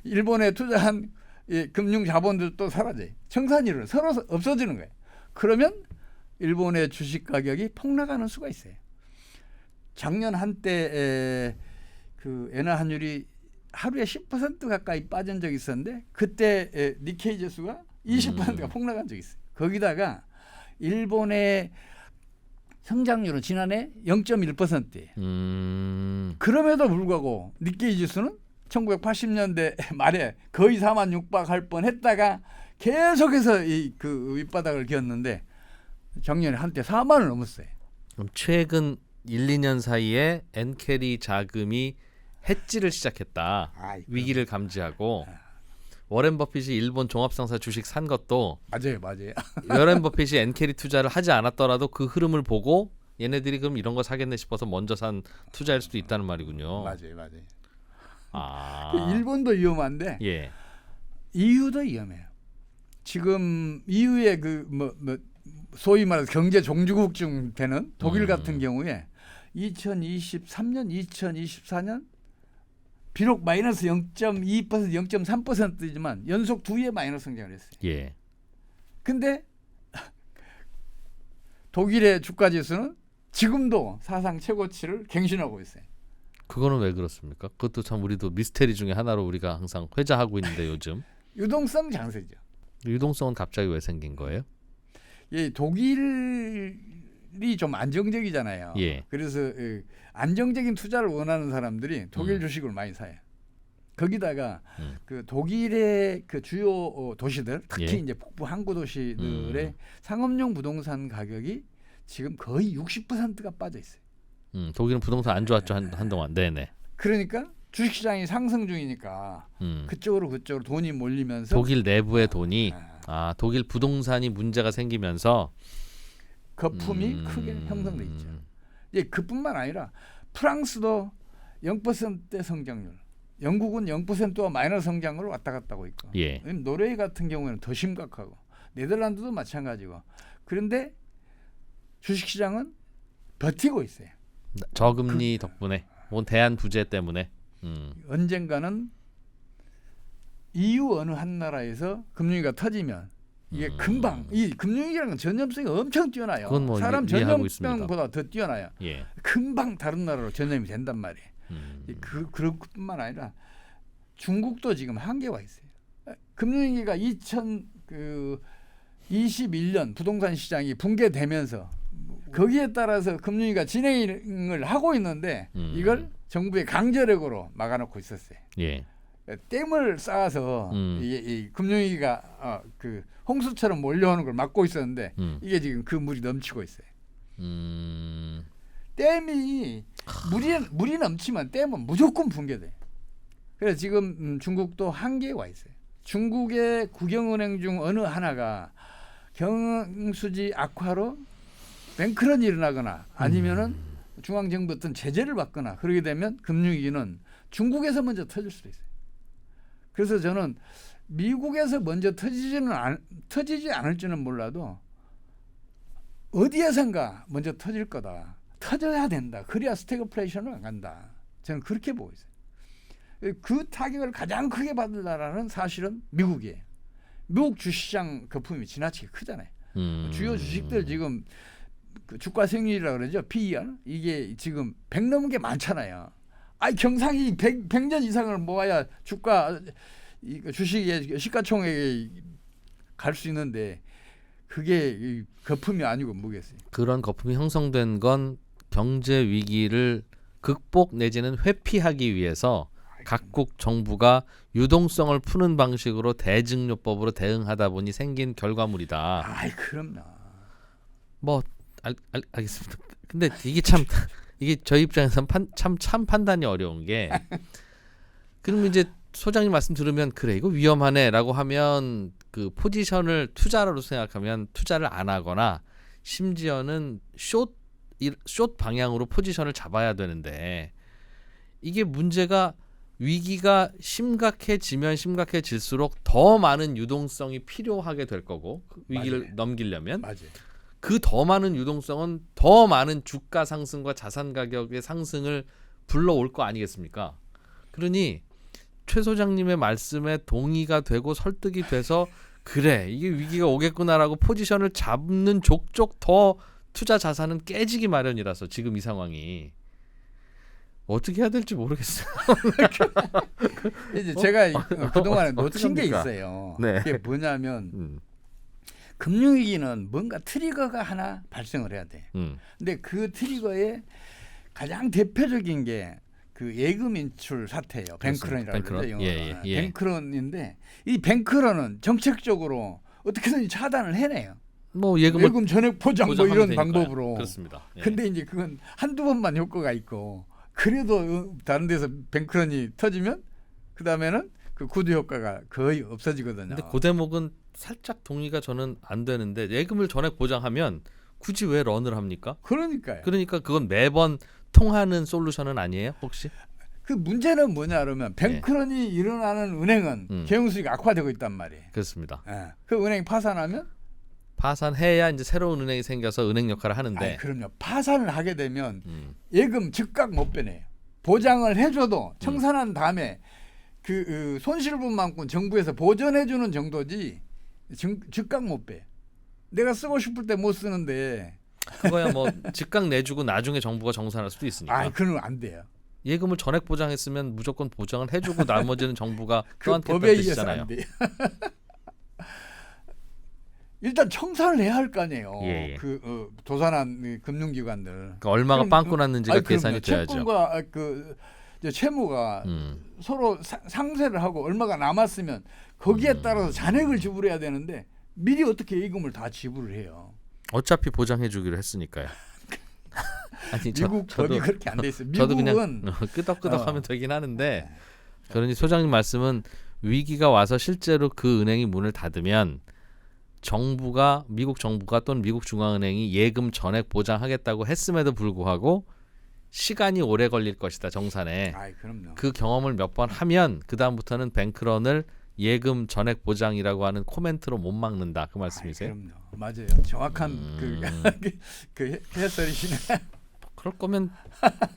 일본에 투자한 이 금융 자본들도 사라져요. 청산이 이루어져 서로 없어지는 거예요. 그러면 일본의 주식 가격이 폭락하는 수가 있어요. 작년 한때 그 엔화 환율이 하루에 10% 가까이 빠진 적이 있었는데 그때 니케이 지수가 20%가 폭락한 적이 있어요. 거기다가 일본의 성장률은 지난해 0.1%예요. 그럼에도 불구하고 니케이 지수는 1980년대 말에 거의 4만 육박할 뻔했다가 계속해서 그 윗바닥을 기었는데 작년에 한때 4만을 넘었어요. 그럼 최근 1, 2년 사이에 엔캐리 자금이 해지를 시작했다. 위기를 감지하고 워렌 버핏이 일본 종합상사 주식 산 것도 맞아요. 워렌 버핏이 엔캐리 투자를 하지 않았더라도 그 흐름을 보고 얘네들이 그럼 이런 거 사겠네 싶어서 먼저 산 투자일 수도 있다는 말이군요. 맞아요. 아. 일본도 위험한데 예. EU도 위험해요. 지금 EU의 소위 말해서 경제 종주국 중 되는 독일 같은 경우에 2023년, 2024년 비록 마이너스 0.2%, 0.3%이지만 연속 2회 마이너스 성장을 했어요. 예. 근데 독일의 주가 지수는 지금도 사상 최고치를 갱신하고 있어요. 그거는 왜 그렇습니까? 그것도 참 우리도 미스테리 중에 하나로 우리가 항상 회자하고 있는데 요즘 유동성 장세죠. 유동성은 갑자기 왜 생긴 거예요? 예, 독일이 좀 안정적이잖아요. 예. 그래서 안정적인 투자를 원하는 사람들이 독일 주식을 많이 사요. 거기다가 그 독일의 그 주요 도시들, 특히 예. 이제 북부 항구 도시들의 상업용 부동산 가격이 지금 거의 60%가 빠져 있어요. 독일은 부동산 안 좋았죠 한동안. 네네. 그러니까 주식시장이 상승 중이니까 그쪽으로 돈이 몰리면서 독일 내부의 돈이 독일 부동산이 문제가 생기면서 거품이 크게 형성돼 있죠. 이제 그뿐만 아니라 프랑스도 0% 성장률, 영국은 0%와 마이너스 성장으로 왔다 갔다 하고 있고, 예. 노르웨이 같은 경우에는 더 심각하고, 네덜란드도 마찬가지고. 그런데 주식시장은 버티고 있어요. 저금리 덕분에, 뭔 대안 부재 때문에. 언젠가는 EU 어느 한 나라에서 금융위기가 터지면 이게 금방 이 금융위기라는 건 전염성이 엄청 뛰어나요. 그건 뭐 사람 이해하고 전염병보다 더 뛰어나요. 예. 금방 다른 나라로 전염이 된단 말이에요. 그런 것뿐만 아니라 중국도 지금 한계가 있어요. 금융위기가 2021년 부동산 시장이 붕괴되면서 거기에 따라서 금융위기가 진행을 하고 있는데 이걸 정부의 강제력으로 막아놓고 있었어요. 예. 댐을 쌓아서 이 금융위기가 그 홍수처럼 몰려오는 걸 막고 있었는데 이게 지금 그 물이 넘치고 있어요. 댐이 물이 넘치면 댐은 무조건 붕괴돼. 그래서 지금 중국도 한계에 와 있어요. 중국의 국영은행 중 어느 하나가 경영수지 악화로 뱅크런이 일어나거나 아니면은 중앙정부 어떤 제재를 받거나 그러게 되면 금융위기는 중국에서 먼저 터질 수도 있어요. 그래서 저는 미국에서 먼저 터지지 않을지는 몰라도 어디에선가 먼저 터질 거다. 터져야 된다. 그래야 스태그플레이션은 안 간다. 저는 그렇게 보고 있어요. 그 타격을 가장 크게 받을 나라는 사실은 미국이에요. 미국 주식시장 거품이 지나치게 크잖아요. 주요 주식들 지금 그 주가 생률이라고 그러죠. PER 이게 지금 100 넘은 게 많잖아요. 경상이 100년 이상을 모아야 주식의 시가총액이 갈 수 있는데 그게 거품이 아니고 뭐겠어요. 그런 거품이 형성된 건 경제 위기를 극복 내지는 회피하기 위해서 각국 정부가 유동성을 푸는 방식으로 대증요법으로 대응하다 보니 생긴 결과물이다. 그럼요. 뭐 알겠습니다. 근데 이게 저희 입장에서는 참 판단이 어려운 게 그럼 이제 소장님 말씀 들으면 그래 이거 위험하네라고 하면 그 포지션을 투자로 생각하면 투자를 안 하거나 심지어는 숏 방향으로 포지션을 잡아야 되는데 이게 문제가 위기가 심각해지면 심각해질수록 더 많은 유동성이 필요하게 될 거고 위기를 맞아요. 넘기려면 맞아요. 그 더 많은 유동성은 더 많은 주가 상승과 자산 가격의 상승을 불러올 거 아니겠습니까? 그러니 최 소장님의 말씀에 동의가 되고 설득이 돼서 그래 이게 위기가 오겠구나라고 포지션을 잡는 족족 더 투자 자산은 깨지기 마련이라서 지금 이 상황이 어떻게 해야 될지 모르겠어요. 이제 제가 그동안에 어떡합니까? 놓친 게 있어요. 네. 그게 뭐냐면 금융위기는 뭔가 트리거가 하나 발생을 해야 돼. 근데 그 트리거의 가장 대표적인 게 그 예금 인출 사태예요. 뱅크런이라고 뱅크런? 그러죠. 영어로. 예, 예. 뱅크런인데 이 뱅크런은 정책적으로 어떻게든 차단을 해내요. 뭐 예금을 예금 전액 포장 뭐 보장하면 이런 되니까요. 방법으로. 그렇습니다. 예. 근데 이제 그건 한두 번만 효과가 있고 그래도 다른 데서 뱅크런이 터지면 그 다음에는 그 구두 효과가 거의 없어지거든요. 근데 그 대목은 살짝 동의가 저는 안 되는데 예금을 전액 보장하면 굳이 왜 런을 합니까? 그러니까요. 그러니까 그건 매번 통하는 솔루션은 아니에요, 혹시? 그 문제는 뭐냐 그러면 뱅크런이 일어나는 은행은 경영수익이 악화되고 있단 말이에요. 그렇습니다. 예. 그 은행이 파산하면 파산해야 이제 새로운 은행이 생겨서 은행 역할을 하는데. 아니, 그럼요. 파산을 하게 되면 예금 즉각 못 빼내요. 보장을 해줘도 청산한 다음에 그 손실분만큼 정부에서 보전해주는 정도지 즉각 못 빼. 내가 쓰고 싶을 때 못 쓰는데. 그거야 뭐 즉각 내주고 나중에 정부가 정산할 수도 있으니까. 아, 그건 안 돼요. 예금을 전액 보장했으면 무조건 보장을 해주고 나머지는 정부가 그 떠안겠다는 법에 의해서 뜻이잖아요. 안 돼요. 일단 청산을 해야 할 거 아니에요. 예. 그 도산한 금융기관들. 그러니까 얼마가 그럼, 빵꾸 났는지가 아니, 계산이 그럼요. 돼야죠. 채권과 그 이제 채무가 서로 상세를 하고 얼마가 남았으면 거기에 따라서 잔액을 지불해야 되는데 미리 어떻게 예금을 다 지불을 해요? 어차피 보장해주기로 했으니까요. 아니, 미국 법이 그렇게 안 돼 있어요. 저도 미국은 그냥 끄덕끄덕하면 되긴 하는데 그러니 소장님 말씀은 위기가 와서 실제로 그 은행이 문을 닫으면 정부가 미국 정부가 또는 미국 중앙은행이 예금 전액 보장하겠다고 했음에도 불구하고 시간이 오래 걸릴 것이다 정산에. 아이, 그럼요. 그 경험을 몇 번 하면 그 다음부터는 뱅크런을 예금 전액 보장이라고 하는 코멘트로 못 막는다 그 말씀이세요? 아이, 그럼요. 맞아요. 정확한 그 해설이시네. 그럴 거면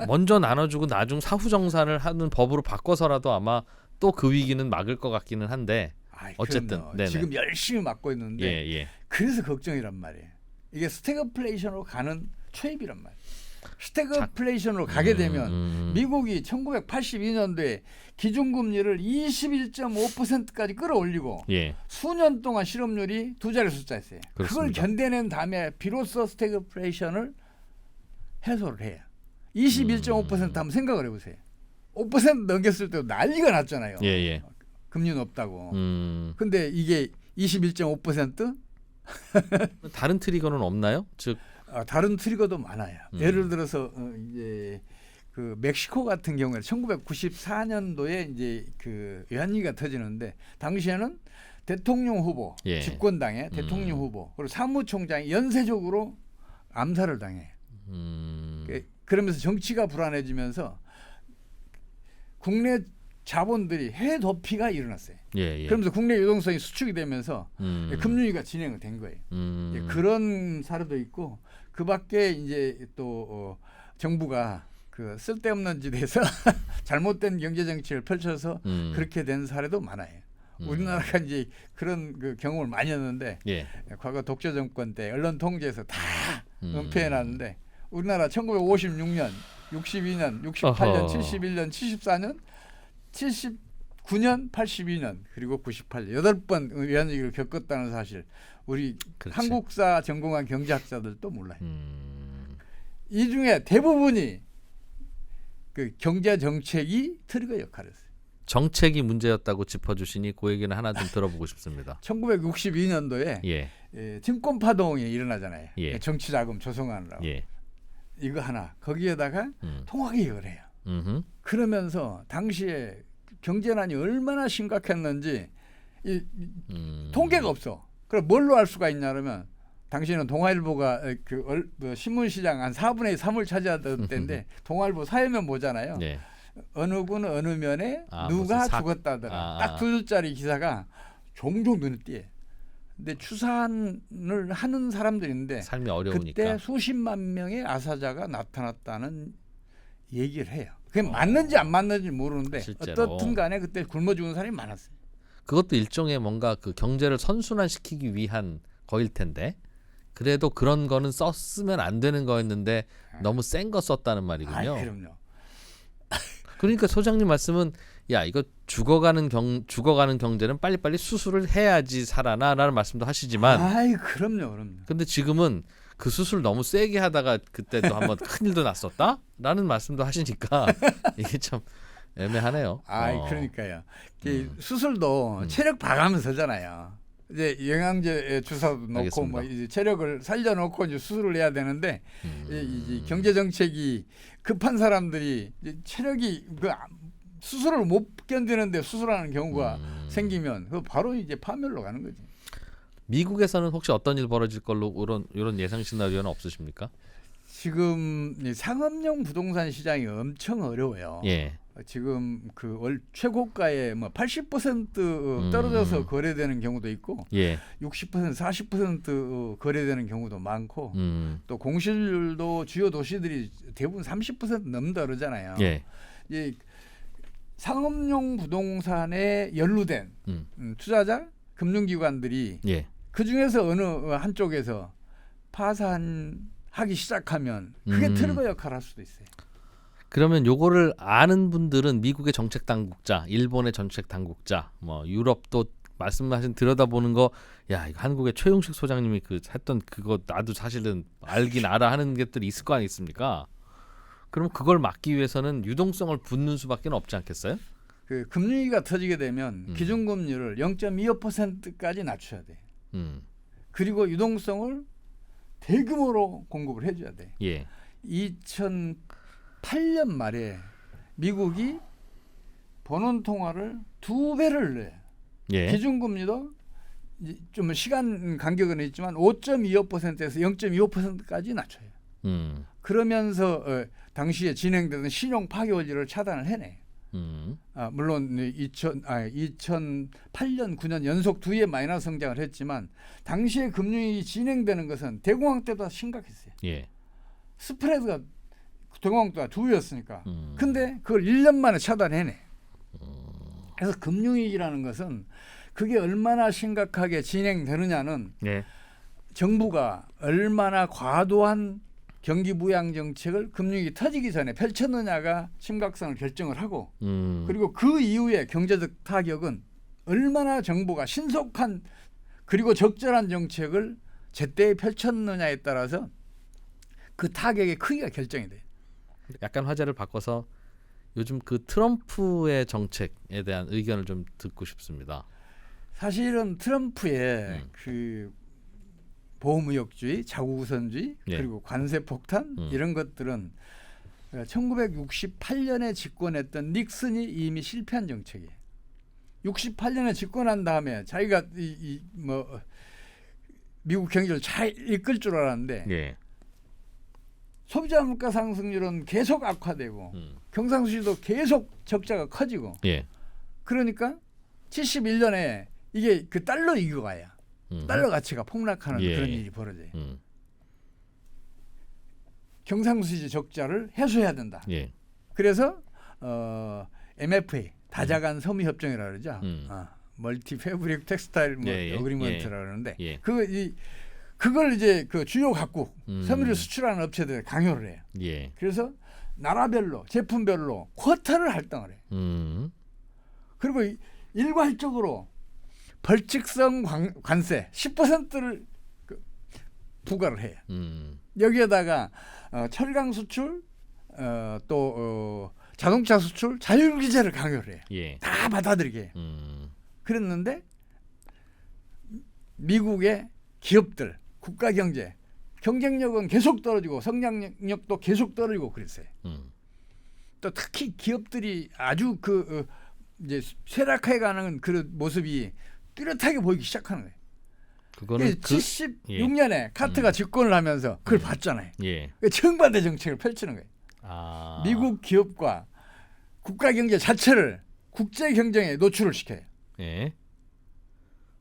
먼저 나눠주고 나중 사후 정산을 하는 법으로 바꿔서라도 아마 또 그 위기는 막을 것 같기는 한데. 아이, 어쨌든 네네. 지금 열심히 막고 있는데 예. 그래서 걱정이란 말이에요. 이게 스태그플레이션으로 가는 초입이란 말이에요. 스태그플레이션으로 가게 되면 미국이 1982년도에 기준금리를 21.5%까지 끌어올리고 수년 동안 실업률이 두 자리 숫자였어요. 그렇습니다. 그걸 견뎌낸 다음에 비로소 스태그플레이션을 해소를 해요. 21.5% 한번 생각을 해보세요. 5% 넘겼을 때도 난리가 났잖아요. 예. 금리는 없다고. 근데 이게 21.5%? 다른 트리거는 없나요? 즉 다른 트리거도 많아요. 예를 들어서 이제 그 멕시코 같은 경우에 1994년도에 이제 그 외환위기가 터지는데 당시에는 대통령 후보, 집권당의 대통령 후보 그리고 사무총장이 연쇄적으로 암살을 당해요. 그러면서 정치가 불안해지면서 국내 자본들이 해외 도피가 일어났어요. 그러면서 국내 유동성이 수축이 되면서 금융위기가 진행이 된 거예요. 그런 사례도 있고 그 밖에 이제 또 정부가 그 쓸데없는 짓에서 잘못된 경제 정책을 펼쳐서 그렇게 된 사례도 많아요. 우리나라가 이제 그런 그 경험을 많이 했는데 과거 독재 정권 때 언론 통제에서 다 은폐해 놨는데 우리나라 1956년, 62년, 68년, 어허. 71년, 74년, 79년, 82년 그리고 98년 8번 외환위기를 겪었다는 사실 우리 그렇지. 한국사 전공한 경제학자들도 몰라요. 이 중에 대부분이 그 경제 정책이 트리거 역할을 했어요. 정책이 문제였다고 짚어주시니 그 얘기는 하나 좀 들어보고 싶습니다. 1962년도에 증권 파동이 일어나잖아요. 예. 정치 자금 조성하느라고. 이거 하나 거기에다가 통화개혁을 해요. 그러면서 당시에 경제난이 얼마나 심각했는지 통계가 없어. 그럼 뭘로 알 수가 있냐 그러면 당시에는 동아일보가 신문 시장 한 4분의 3을 차지하던 때인데 동아일보 사회면 보잖아요. 어느 군 어느 면에 누가 죽었다더라. 딱 두 줄짜리 기사가 종종 눈에 띄어요. 근데 추산을 하는 사람들인데 삶이 어려우니까 그때 수십만 명의 아사자가 나타났다는 얘기를 해요. 그게 맞는지 안 맞는지 모르는데 실제로. 어떻든 간에 그때 굶어 죽은 사람이 많았어요. 그것도 일종의 뭔가 그 경제를 선순환시키기 위한 거일 텐데 그래도 그런 거는 썼으면 안 되는 거였는데 너무 센 거 썼다는 말이군요. 그럼요. 그러니까 소장님 말씀은 야 이거 죽어가는 경제는 빨리빨리 수술을 해야지 살아나라는 말씀도 하시지만 아이 그럼요. 근데 지금은 그 수술 너무 세게 하다가 그때도 한번 큰일도 났었다라는 말씀도 하시니까 이게 참 애매하네요. 그러니까요. 수술도 체력 봐가면서 하잖아요. 이제 영양제 주사도 놓고 알겠습니다. 뭐 이제 체력을 살려놓고 이제 수술을 해야 되는데 이 경제 정책이 급한 사람들이 이제 체력이 수술을 못 견디는데 수술하는 경우가 생기면 그 바로 이제 파멸로 가는 거지. 미국에서는 혹시 어떤 일 벌어질 걸로 이런 예상 시나리오는 없으십니까? 지금 이 상업용 부동산 시장이 엄청 어려워요. 예. 지금 그 최고가에 뭐 80% 떨어져서 거래되는 경우도 있고, 예. 60% 40% 거래되는 경우도 많고, 또 공실률도 주요 도시들이 대부분 30% 넘는다 그러잖아요. 예. 이 상업용 부동산에 연루된 투자자, 금융기관들이 예. 그 중에서 어느 한쪽에서 파산하기 시작하면 그게 트리거 역할을 할 수도 있어요. 그러면 요거를 아는 분들은 미국의 정책 당국자, 일본의 정책 당국자, 뭐 유럽도 말씀하신 들여다보는 거, 야 이거 한국의 최용식 소장님이 했던 그거 나도 사실은 알긴 알아 하는 것들이 있을 거 아니겠습니까? 그럼 그걸 막기 위해서는 유동성을 붓는 수밖에 없지 않겠어요? 그 금융위기가 터지게 되면 기준금리를 0.25%까지 낮춰야 돼. 그리고 유동성을 대규모로 공급을 해줘야 돼. 예. 2008년 말에 미국이 번원 통화를 2배를 내요. 예. 기준금리도 좀 시간 간격은 있지만 5.25%에서 0.25%까지 낮춰요. 그러면서 당시에 진행되던 신용 파괴 원리를 차단을 해내. 물론 2008년, 9년 연속 2회 마이너스 성장을 했지만 당시에 금융위기 진행되는 것은 대공황 때보다 심각했어요. 예. 스프레드가 대공황 때가 2배였으니까. 근데 그걸 1년 만에 차단해내. 그래서 금융위기라는 것은 그게 얼마나 심각하게 진행되느냐는 예. 정부가 얼마나 과도한 경기 부양 정책을 금융위기 터지기 전에 펼쳤느냐가 심각성을 결정을 하고 그리고 그 이후에 경제적 타격은 얼마나 정부가 신속한 그리고 적절한 정책을 제때 펼쳤느냐에 따라서 그 타격의 크기가 결정이 돼요. 약간 화제를 바꿔서 요즘 그 트럼프의 정책에 대한 의견을 좀 듣고 싶습니다. 사실은 트럼프의 그 보호무역주의, 자국우선주의, 예. 그리고 관세 폭탄 이런 것들은 1968년에 집권했던 닉슨이 이미 실패한 정책이에요. 68년에 집권한 다음에 자기가 뭐 미국 경제를 잘 이끌 줄 알았는데 예. 소비자 물가 상승률은 계속 악화되고 경상수지도 계속 적자가 커지고 예. 그러니까 71년에 이게 그 달러 이교가야. 달러 가치가 폭락하는 예. 그런 일이 벌어져요. 경상수지 적자를 해소해야 된다. 예. 그래서 MFA 다자간 섬유협정이라고 그러죠. 멀티 패브릭 텍스타일 뭐 예, 예. 어그리먼트라고 그러는데 예. 그걸 이제 그 주요 각국 섬유를 수출하는 업체들 강요를 해요. 예. 그래서 나라별로 제품별로 쿼터를 할당을 해요. 그리고 일괄적으로 벌칙성 관세 10%를 부과를 해요. 여기에다가 철강 수출 또 자동차 수출 자율 규제를 강요를 해요. 예. 다 받아들이게 해요. 그랬는데 미국의 기업들 국가 경제 경쟁력은 계속 떨어지고 성장력도 계속 떨어지고 그랬어요. 또 특히 기업들이 아주 이제 쇠락해가는 그런 모습이 뚜렷하게 보이기 시작하는 거예요. 그거는 76년에 카트가 집권을 하면서 그걸 봤잖아요. 예. 정반대 정책을 펼치는 거예요. 아. 미국 기업과 국가 경제 자체를 국제 경쟁에 노출을 시켜요. 예.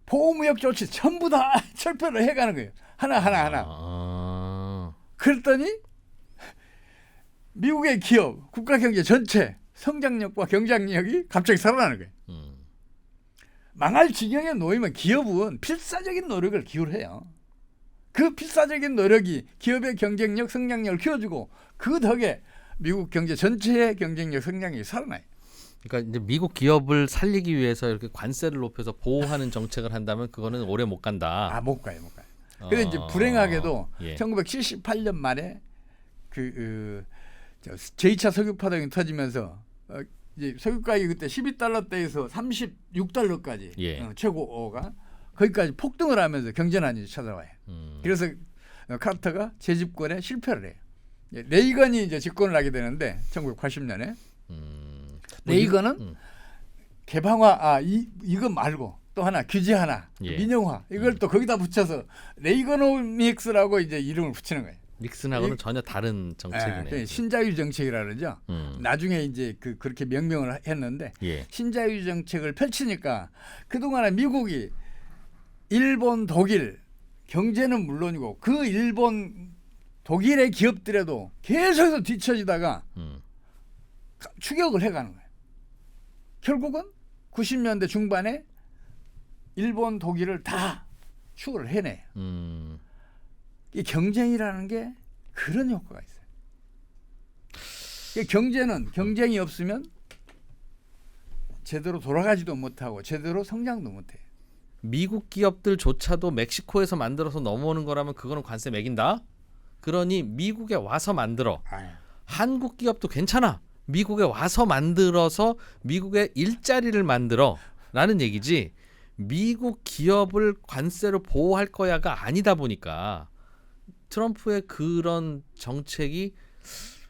보호무역 조치 전부 다 철폐를 해가는 거예요. 하나. 그랬더니 미국의 기업, 국가 경제 전체 성장력과 경쟁력이 갑자기 살아나는 거예요. 망할 지경에 놓이면 기업은 필사적인 노력을 기울여요. 그 필사적인 노력이 기업의 경쟁력, 성장력을 키워주고 그 덕에 미국 경제 전체의 경쟁력 성장이 살아나요. 그러니까 이제 미국 기업을 살리기 위해서 이렇게 관세를 높여서 보호하는 정책을 한다면 그거는 오래 못 간다. 못 가요. 근데 이제 불행하게도 예. 1978년 말에 제2차 석유 파동이 터지면서 이제 석유 가격이 그때 12달러대에서 36달러까지 예. 최고가 거기까지 폭등을 하면서 경제난이 찾아와요. 그래서 카터가 재집권에 실패를 해요. 레이건이 이제 집권을 하게 되는데 1980년에 레이건은 개방화 이거 말고 또 하나 규제 하나 예. 민영화 이걸 또 거기다 붙여서 레이거노믹스라고 이제 이름을 붙이는 거예요. 닉슨하고는 전혀 다른 정책이네요. 신자유 정책이라 그러죠. 나중에 이제 그렇게 명명을 했는데 예. 신자유 정책을 펼치니까 그동안에 미국이 일본, 독일 경제는 물론이고 그 일본, 독일의 기업들에도 계속해서 뒤처지다가 추격을 해가는 거예요. 결국은 90년대 중반에 일본, 독일을 다 추월을 해내요. 이 경쟁이라는 게 그런 효과가 있어요. 이 경제는 경쟁이 없으면 제대로 돌아가지도 못하고 제대로 성장도 못해요. 미국 기업들조차도 멕시코에서 만들어서 넘어오는 거라면 그거는 관세 매긴다. 그러니 미국에 와서 만들어. 한국 기업도 괜찮아. 미국에 와서 만들어서 미국의 일자리를 만들어 라는 얘기지 미국 기업을 관세로 보호할 거야가 아니다 보니까 트럼프의 그런 정책이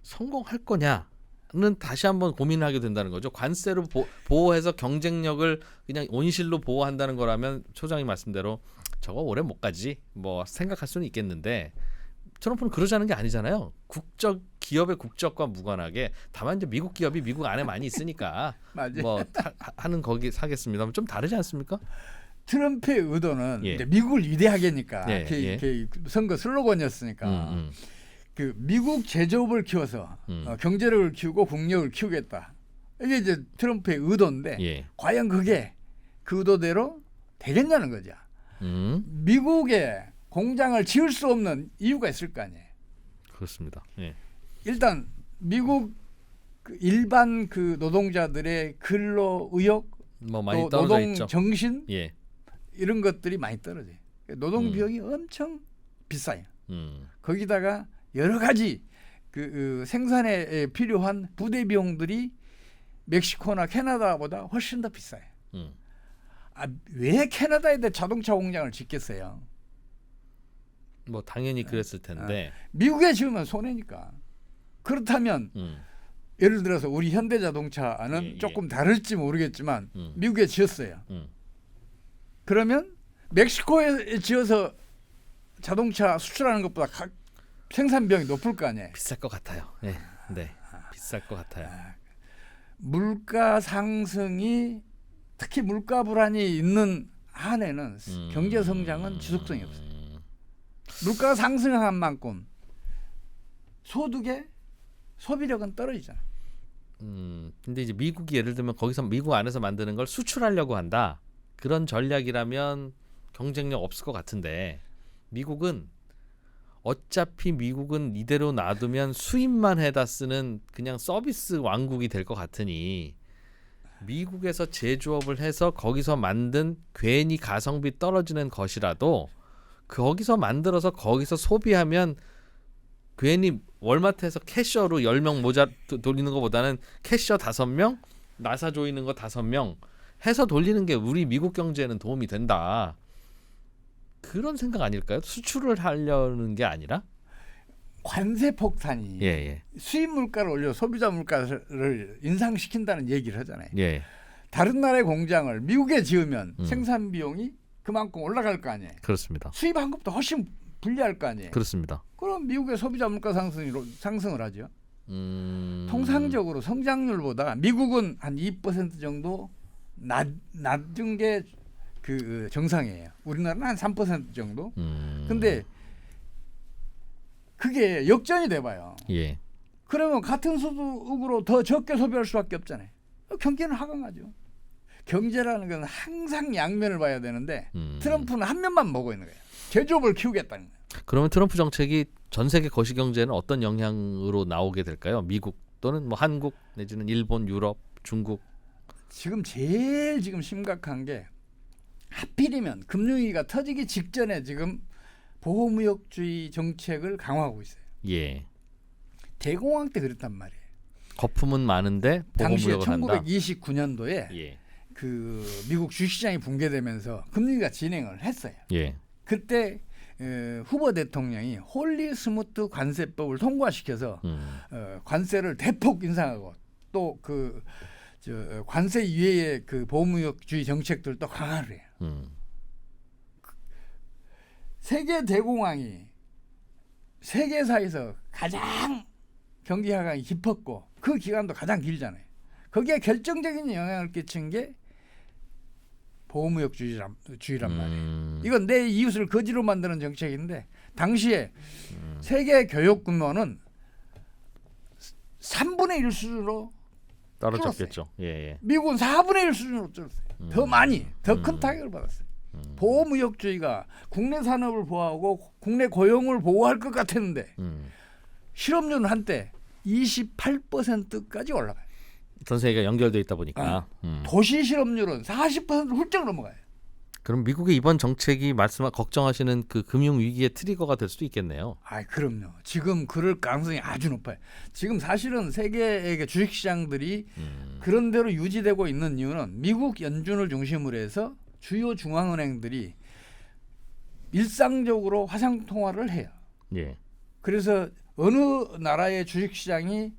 성공할 거냐는 다시 한번 고민을 하게 된다는 거죠. 관세로 보호해서 경쟁력을 그냥 온실로 보호한다는 거라면 소장님 말씀대로 저거 오래 못 가지 뭐 생각할 수는 있겠는데 트럼프는 그러자는 게 아니잖아요. 기업의 국적과 무관하게 다만 이제 미국 기업이 미국 안에 많이 있으니까 뭐 하는 거기 사겠습니다. 좀 다르지 않습니까? 트럼프의 의도는 예. 이제 미국을 위대하게니까 예. 선거 슬로건이었으니까 그 미국 제조업을 키워서 경제력을 키우고 국력을 키우겠다. 이게 이제 트럼프의 의도인데 예. 과연 그게 그 의도대로 되겠냐는 거죠. 미국에 공장을 지을 수 없는 이유가 있을 거 아니에요. 그렇습니다. 예. 일단 미국 일반 그 노동자들의 근로 의욕, 뭐 많이 또 떨어져 노동 있죠. 정신 예. 이런 것들이 많이 떨어져요. 노동 비용이 엄청 비싸요. 거기다가 여러 가지 그 생산에 필요한 부대 비용들이 멕시코나 캐나다보다 훨씬 더 비싸요. 왜 캐나다에다 자동차 공장을 짓겠어요? 뭐 당연히 그랬을 텐데 미국에 지으면 손해니까. 그렇다면 예를 들어서 우리 현대자동차는 조금 다를지 모르겠지만 미국에 지었어요. 그러면 멕시코에 지어서 자동차 수출하는 것보다 생산 비용이 높을 거 아니에요. 비쌀 것 같아요. 네, 비쌀 것 같아요. 물가 상승이 특히 물가 불안이 있는 한에는 경제 성장은 지속성이 없어요. 물가가 상승한 만큼 소득의 소비력은 떨어지잖아. 근데 이제 미국이 예를 들면 거기서 미국 안에서 만드는 걸 수출하려고 한다. 그런 전략이라면 경쟁력 없을 것 같은데 미국은 어차피 미국은 이대로 놔두면 수입만 해다 쓰는 그냥 서비스 왕국이 될 것 같으니 미국에서 제조업을 해서 거기서 만든 괜히 가성비 떨어지는 것이라도 거기서 만들어서 거기서 소비하면 괜히 월마트에서 캐셔로 10명 모자 돌리는 것보다는 캐셔 5명, 나사 조이는 거 5명 해서 돌리는 게 우리 미국 경제에는 도움이 된다. 그런 생각 아닐까요? 수출을 하려는 게 아니라? 관세 폭탄이 예. 수입 물가를 올려 소비자 물가를 인상시킨다는 얘기를 하잖아요. 예. 다른 나라의 공장을 미국에 지으면 생산 비용이 그만큼 올라갈 거 아니에요. 그렇습니다. 수입한 것보다 훨씬 불리할 거 아니에요. 그렇습니다. 그럼 미국의 소비자 물가 상승을 하죠. 통상적으로 성장률보다 미국은 한 2% 정도 낮은 게 그 정상이에요. 우리나라는 한 3% 정도. 근데 그게 역전이 돼봐요. 예. 그러면 같은 소득으로 더 적게 소비할 수밖에 없잖아요. 경기는 하강하죠. 경제라는 건 항상 양면을 봐야 되는데 트럼프는 한 면만 보고 있는 거예요. 제조업을 키우겠다는 거예요. 그러면 트럼프 정책이 전 세계 거시 경제는 어떤 영향으로 나오게 될까요? 미국 또는 뭐 한국 내지는 일본, 유럽, 중국. 지금 제일 지금 심각한 게 하필이면 금융위기가 터지기 직전에 지금 보호무역주의 정책을 강화하고 있어요. 예. 대공황 때 그랬단 말이에요. 거품은 많은데 당시에 보호무역을 한다. 1929년도에 예. 그 미국 주식시장이 붕괴되면서 금융위기가 진행을 했어요. 예. 그때 후보 대통령이 홀리 스무트 관세법을 통과시켜서 관세를 대폭 인상하고 또 그 관세 이외의 그 보호무역주의 정책들도 강화를 해요. 세계 대공황이 세계사에서 가장 경기 하강이 깊었고 그 기간도 가장 길잖아요. 거기에 결정적인 영향을 끼친 게 보호무역주의란 말이에요. 이건 내 이웃을 거지로 만드는 정책인데 당시에 세계 교역 규모는 3분의 1 수준으로 떨어졌겠죠. 예. 미국은 4분의 1 수준으로 줄었어요. 더 많이, 더 큰 타격을 받았어요. 보호무역주의가 국내 산업을 보호하고 국내 고용을 보호할 것 같았는데 실업률은 한때 28%까지 올라가요. 전 세계가 연결돼 있다 보니까. 도시 실업률은 40% 훌쩍 넘어가요. 그럼 미국의 이번 정책이 걱정하시는 그 금융 위기의 트리거가 될 수도 있겠네요. 그럼요. 지금 그럴 가능성이 아주 높아요. 지금 사실은 세계의 주식시장들이 그런 대로 유지되고 있는 이유는 미국 연준을 중심으로 해서 주요 중앙은행들이 일상적으로 화상통화를 해요. 예. 그래서 어느 나라의 주식시장이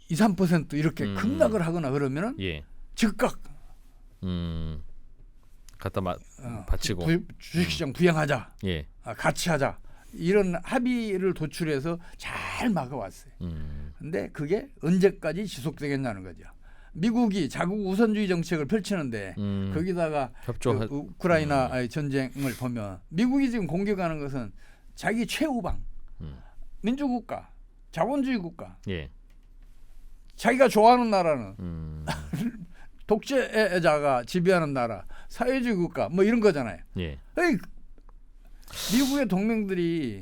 2, 3% 이렇게 급락을 하거나 그러면은 예. 즉각 갖다 바치고 주식시장 부양하자, 예. 같이 하자 이런 합의를 도출해서 잘 막아왔어요. 근데 그게 언제까지 지속되겠냐는 거죠. 미국이 자국 우선주의 정책을 펼치는데 거기다가 그 우크라이나 전쟁을 보면 미국이 지금 공격하는 것은 자기 최우방 민주국가, 자본주의 국가, 예. 자기가 좋아하는 나라는 독재자가 지배하는 나라, 사회주의 국가 뭐 이런 거잖아요. 예. 미국의 동맹들이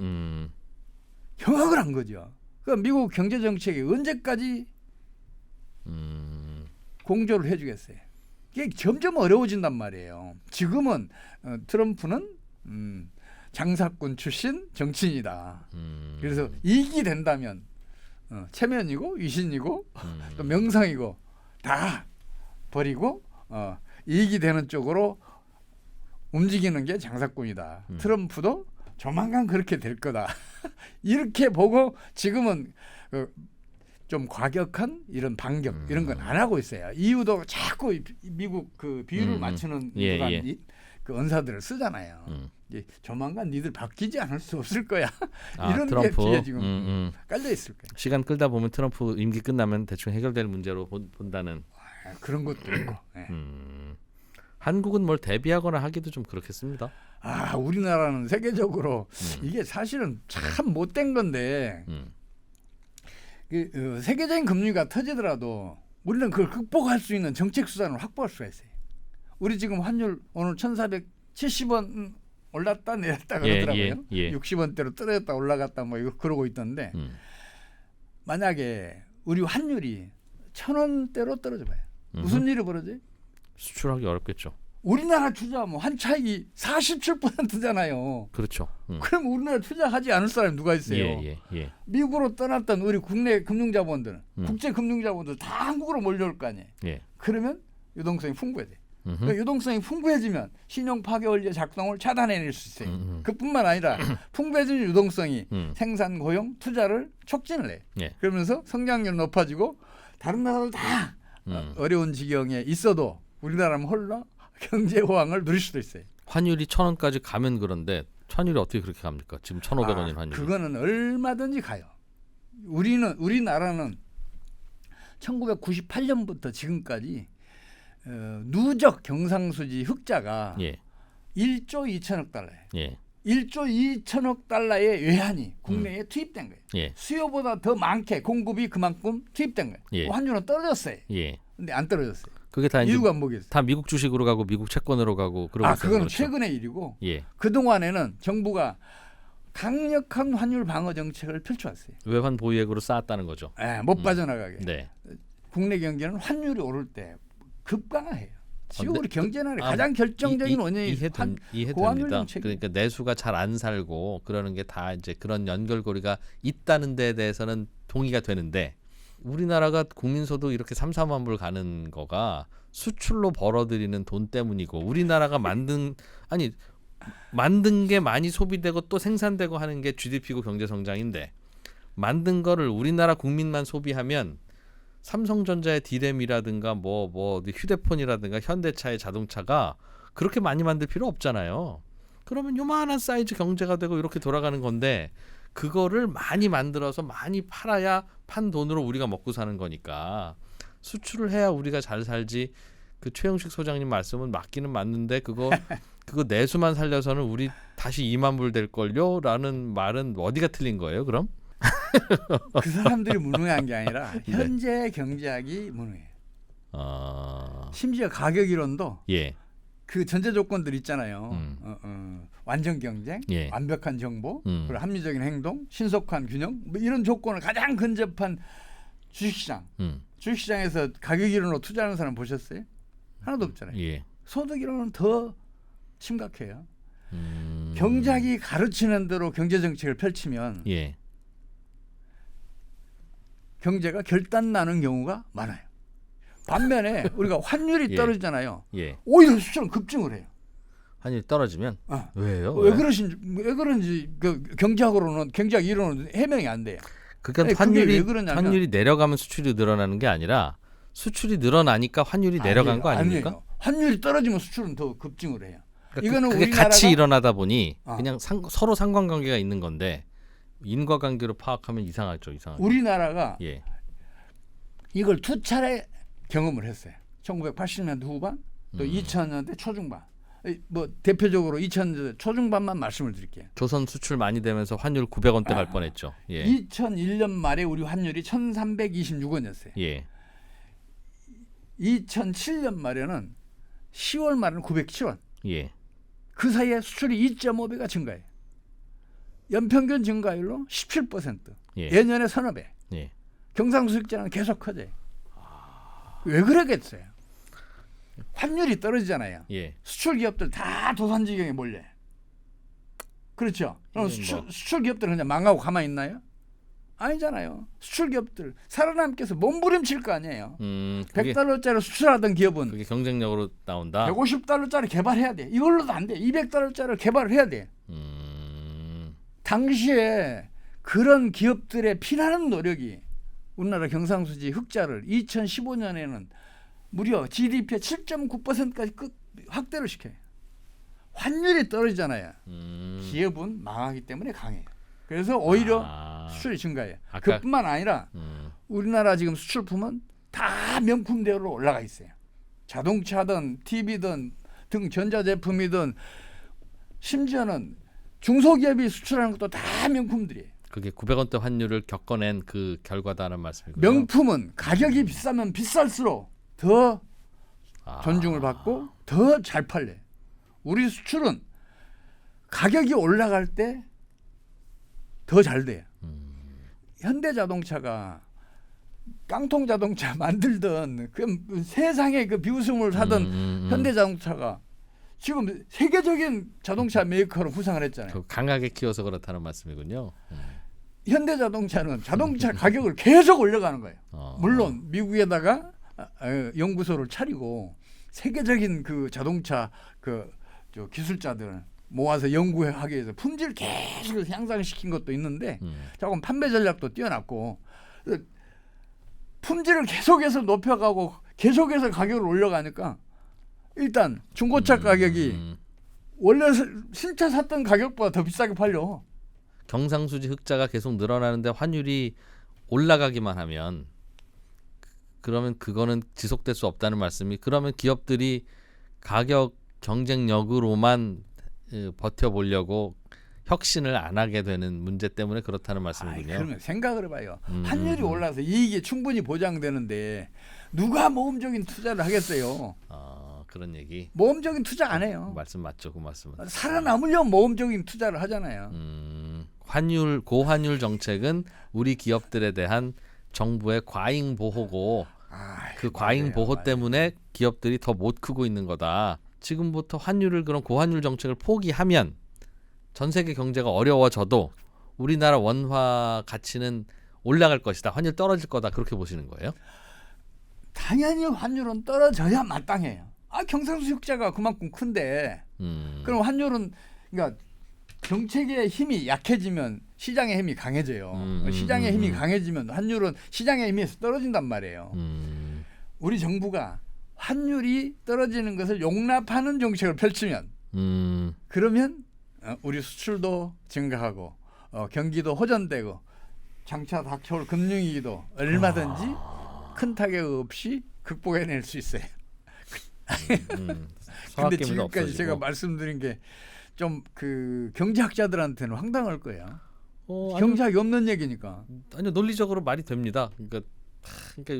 협약을 한 거죠. 그러니까 미국 경제 정책이 언제까지 공조를 해주겠어요. 이게 점점 어려워진단 말이에요. 지금은 트럼프는 장사꾼 출신 정치인이다. 그래서 이익이 된다면 체면이고 위신이고 또 명성이고 다 버리고 이익이 되는 쪽으로 움직이는 게 장사꾼이다. 트럼프도 조만간 그렇게 될 거다. 이렇게 보고 지금은 좀 과격한 이런 반격 이런 건 안 하고 있어요. 이유도 자꾸 미국 그 비율을 맞추는 그 언사들을 쓰잖아요. 조만간 니들 바뀌지 않을 수 없을 거야. 이런 트럼프. 게 뒤에 지금 깔려 있을 거예요. 시간 끌다 보면 트럼프 임기 끝나면 대충 해결될 문제로 본다는 그런 것도 있고. 네. 한국은 뭘 대비하거나 하기도 좀 그렇겠습니다. 우리나라는 세계적으로 이게 사실은 참 못된 건데 세계적인 금융위기가 터지더라도 우리는 그걸 극복할 수 있는 정책 수단을 확보할 수가 있어요. 우리 지금 환율 오늘 1,470원 올랐다 내렸다 그러더라고요. 60원대로 떨어졌다 올라갔다 뭐 이거 그러고 있던데 만약에 우리 환율이 1,000원대로 떨어져 봐요. 무슨 일이 벌어져요? 수출하기 어렵겠죠. 우리나라 투자하면 한 차익이 47%잖아요. 그렇죠. 그럼 우리나라 투자하지 않을 사람이 누가 있어요? 미국으로 떠났던 우리 국내 금융자본들, 국제 금융자본들 다 한국으로 몰려올 거 아니에요. 그러면 유동성이 풍부해져요. 그러니까 유동성이 풍부해지면 신용 파괴 원리 작동을 차단해낼 수 있어요. 그뿐만 아니라 풍부해진 유동성이 생산, 고용, 투자를 촉진을 해요. 그러면서 성장률 높아지고 다른 나라들 다 어려운 지경에 있어도 우리나라는 홀로 경제 호황을 누릴 수도 있어요. 환율이 1,000원까지 가면 그런데 환율이 어떻게 그렇게 갑니까? 지금 1,500원인 환율이. 그거는 얼마든지 가요. 우리나라는 1998년부터 지금까지 누적 경상수지 흑자가 1조 2천억 달러예요. 1조 2천억 달러의 외환이 국내에 투입된 거예요. 수요보다 더 많게 공급이 그만큼 투입된 거예요. 환율은 떨어졌어요. 근데 안 떨어졌어요. 그게 다 이유가 뭐겠어요? 다 미국 주식으로 가고 미국 채권으로 가고 그러고 그건 그렇죠. 최근의 일이고 그동안에는 정부가 강력한 환율 방어 정책을 펼쳐왔어요. 외환 보유액으로 쌓았다는 거죠. 못 빠져나가게. 네. 국내 경제는 환율이 오를 때 급강하해요. 지금 네. 우리 경제는 가장 결정적인 원인이 고환율 이해됩니다. 정책. 그러니까 내수가 잘 안 살고 그러는 게 다 이제 그런 연결고리가 있다는 데에 대해서는 동의가 되는데 우리나라가 국민소득 이렇게 3, 4만 불 가는 거가 수출로 벌어들이는 돈 때문이고 우리나라가 만든 게 많이 소비되고 또 생산되고 하는 게 GDP고 경제 성장인데 만든 거를 우리나라 국민만 소비하면 삼성전자의 디램이라든가 뭐 휴대폰이라든가 현대차의 자동차가 그렇게 많이 만들 필요 없잖아요. 그러면 요만한 사이즈 경제가 되고 이렇게 돌아가는 건데 그거를 많이 만들어서 많이 팔아야 판 돈으로 우리가 먹고 사는 거니까 수출을 해야 우리가 잘 살지. 그 최영식 소장님 말씀은 맞기는 맞는데 그거 내수만 살려서는 우리 다시 2만 불 될 걸요라는 말은 어디가 틀린 거예요, 그럼? 그 사람들이 무능한 게 아니라 현재 경제학이 무능해요. 심지어 가격 이론도 예. 그 전제 조건들 있잖아요. 완전 경쟁, 예. 완벽한 정보, 그리고 합리적인 행동, 신속한 균형 뭐 이런 조건을 가장 근접한 주식시장. 주식시장에서 가격 이론으로 투자하는 사람 보셨어요? 하나도 없잖아요. 예. 소득 이론은 더 심각해요. 경제학이 가르치는 대로 경제 정책을 펼치면 예. 경제가 결단 나는 경우가 많아요. 반면에 우리가 환율이 예. 떨어지잖아요. 예. 오히려 수출은 급증을 해요. 환율이 떨어지면 왜요? 왜 그런지 그 경제학 이론은 해명이 안 돼요. 그러니까 환율이 내려가면 수출이 늘어나는 게 아니라 수출이 늘어나니까 환율이 내려간 거 아닙니까? 아니에요. 환율이 떨어지면 수출은 더 급증을 해요. 그러니까 이거는 그게 우리나라가 같이 일어나다 보니 그냥 서로 상관관계가 있는 건데 인과관계로 파악하면 이상하죠. 우리나라가 예. 이걸 두 차례 경험을 했어요. 1980년대 후반 또 2000년대 초중반. 뭐 대표적으로 2000년대 초중반만 말씀을 드릴게요. 조선 수출 많이 되면서 환율 900원대 갈 뻔했죠. 예. 2001년 말에 우리 환율이 1326원이었어요. 예. 2007년 말에는 10월 말에는 907원. 예. 그 사이에 수출이 2.5배가 증가해요. 연평균 증가율로 17%. 예. 예년에 서너 배. 예. 경상수익자는 계속 커져요. 왜 그러겠어요? 환율이 떨어지잖아요. 예. 수출 기업들 다 도산지경에 몰려요. 그렇죠? 그럼 수출 기업들은 그냥 망하고 가만히 있나요? 아니잖아요. 수출 기업들 살아남기 위해서 몸부림칠 거 아니에요. 100달러짜리 수출하던 기업은 그게 경쟁력으로 나온다. 150달러짜리 개발해야 돼. 이걸로도 안 돼. 200달러짜리 개발을 해야 돼. 당시에 그런 기업들의 피나는 노력이 우리나라 경상수지 흑자를 2015년에는 무려 GDP의 7.9%까지 확대를 시켜요. 환율이 떨어지잖아요. 기업은 망하기 때문에 강해요. 그래서 오히려 수출이 증가해요. 그뿐만 아니라 우리나라 지금 수출품은 다 명품대로 올라가 있어요. 자동차든 TV든 등 전자제품이든 심지어는 중소기업이 수출하는 것도 다 명품들이에요. 그게 900원대 환율을 겪어낸 그 결과다라는 말씀이고요. 명품은 가격이 비싸면 비쌀수록 더 존중을 받고 더 잘 팔려요. 우리 수출은 가격이 올라갈 때 더 잘 돼요. 현대자동차가 깡통 자동차 만들던 그 세상에 그 비웃음을 사던 현대자동차가 지금 세계적인 자동차 메이커로 부상을 했잖아요. 강하게 키워서 그렇다는 말씀이군요. 현대자동차는 자동차 가격을 계속 올려가는 거예요. 물론 미국에다가 연구소를 차리고 세계적인 그 자동차 저 기술자들 모아서 연구하기 위해서 품질을 계속 향상시킨 것도 있는데 조금 판매 전략도 뛰어났고 품질을 계속해서 높여가고 계속해서 가격을 올려가니까 일단 중고차 가격이 원래 신차 샀던 가격보다 더 비싸게 팔려. 경상수지 흑자가 계속 늘어나는데 환율이 올라가기만 하면 그러면 그거는 지속될 수 없다는 말씀이 그러면 기업들이 가격 경쟁력으로만 버텨보려고 혁신을 안 하게 되는 문제 때문에 그렇다는 말씀이군요. 그러면 생각을 해봐요. 환율이 올라서 이익이 충분히 보장되는데 누가 모험적인 투자를 하겠어요? 그런 얘기. 모험적인 투자 안 해요. 말씀 맞죠, 그 말씀은. 살아남으려면 모험적인 투자를 하잖아요. 고환율 정책은 우리 기업들에 대한 정부의 과잉 보호고 그 과잉 맞아요, 보호 맞아요. 때문에 기업들이 더 못 크고 있는 거다. 지금부터 환율을 그런 고환율 정책을 포기하면 전 세계 경제가 어려워져도 우리나라 원화 가치는 올라갈 것이다. 환율 떨어질 거다. 그렇게 보시는 거예요? 당연히 환율은 떨어져야 마땅해요. 경상수 흑자가 그만큼 큰데 그럼 환율은 그러니까 정책의 힘이 약해지면 시장의 힘이 강해져요. 시장의 힘이 강해지면 환율은 시장의 힘에서 떨어진단 말이에요. 우리 정부가 환율이 떨어지는 것을 용납하는 정책을 펼치면 그러면 우리 수출도 증가하고 경기도 호전되고 장차 닥쳐올 금융위기도 얼마든지 큰 타격 없이 극복해낼 수 있어요. 근데 지금까지 제가 말씀드린 게 좀 그 경제학자들한테는 황당할 거예요. 경제학이 없는 얘기니까. 아니요, 논리적으로 말이 됩니다. 그러니까